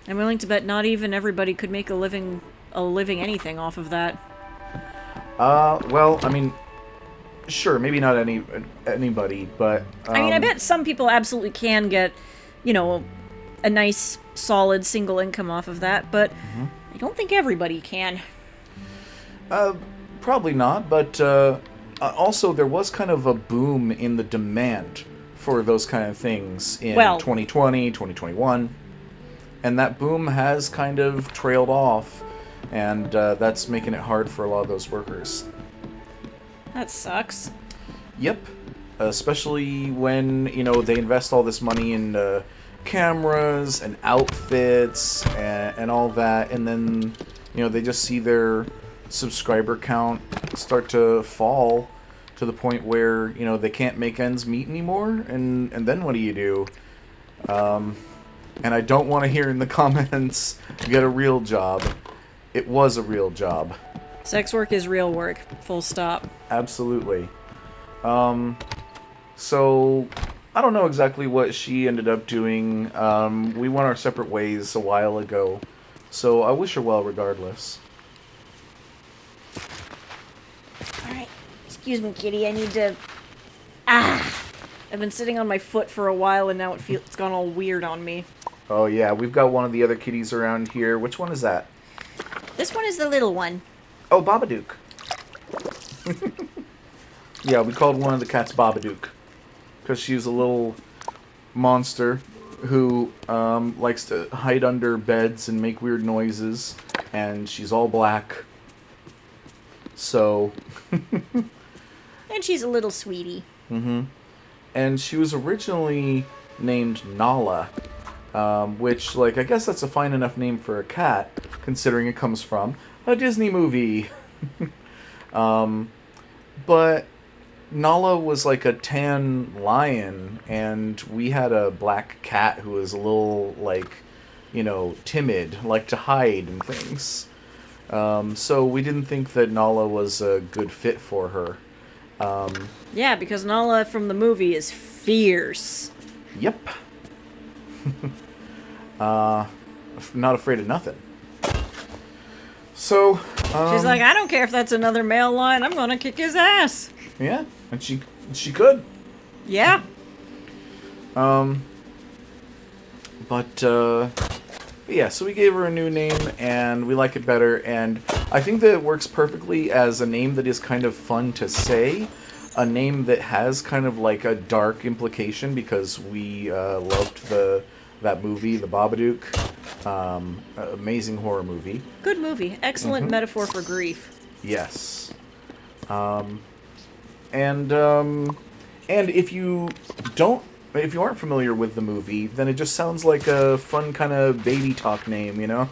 I'm willing to bet not even everybody could make a living anything off of that. Well, I mean, sure, maybe not anybody, but... I mean, I bet some people absolutely can get, you know, a nice, solid, single income off of that, but I don't think everybody can. Probably not, but also there was kind of a boom in the demand for those kind of things in 2020, 2021. And that boom has kind of trailed off, and that's making it hard for a lot of those workers. That sucks. Yep. Especially when, you know, they invest all this money in cameras and outfits and all that, and then, you know, they just see their subscriber count start to fall to the point where, you know, they can't make ends meet anymore, and then what do you do? And I don't want to hear in the comments, get a real job. It was a real job. Sex work is real work. Full stop. Absolutely. So, I don't know exactly what she ended up doing. We went our separate ways a while ago. So, I wish her well regardless. Alright. Excuse me, kitty. I need to... I've been sitting on my foot for a while, and now it's gone all weird on me. Oh yeah, we've got one of the other kitties around here. Which one is that? This one is the little one. Oh, Babadook. Yeah, we called one of the cats Babadook because she's a little monster who likes to hide under beds and make weird noises, and she's all black. So... And she's a little sweetie. And she was originally named Nala, which, like, I guess that's a fine enough name for a cat, considering it comes from a Disney movie. But Nala was like a tan lion, and we had a black cat who was a little, like, you know, timid, liked to hide and things. So we didn't think that Nala was a good fit for her. Yeah, because Nala from the movie is fierce. Yep. Not afraid of nothing. So, She's like, I don't care if that's another male lion, I'm gonna kick his ass. yeah, and she could. Yeah. Yeah, so we gave her a new name, and we like it better, and I think that it works perfectly as a name that is kind of fun to say, a name that has kind of like a dark implication, because we loved that movie, The Babadook, amazing horror movie. Good movie. Excellent metaphor for grief. Yes. And if you aren't familiar with the movie, then it just sounds like a fun kind of baby talk name, you know?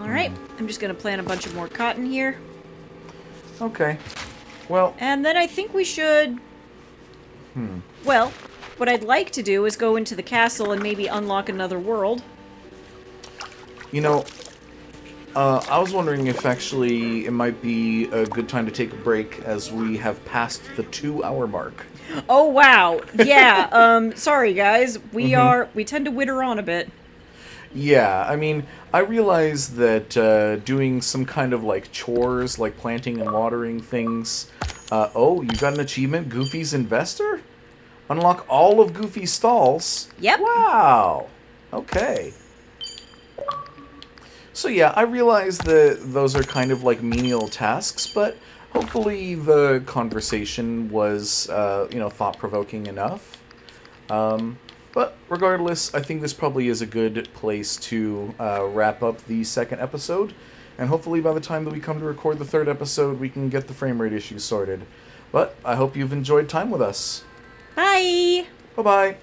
Alright, I'm just gonna plant a bunch of more cotton here. Okay. Well, And then I think we should... Well, what I'd like to do is go into the castle and maybe unlock another world. you know, I was wondering if actually it might be a good time to take a break, as we have passed the 2-hour mark. Oh, wow. Yeah, sorry, guys. We tend to witter on a bit. Yeah, I mean, I realize that doing some kind of, like, chores, like planting and watering things... oh, you got an achievement, Goofy's Investor? Unlock all of Goofy's stalls? Yep. Wow. Okay. So yeah, I realize that those are kind of like menial tasks, but hopefully the conversation was, thought-provoking enough. But regardless, I think this probably is a good place to wrap up the second episode. And hopefully by the time that we come to record the third episode, we can get the frame rate issues sorted. But I hope you've enjoyed time with us. Bye! Bye-bye.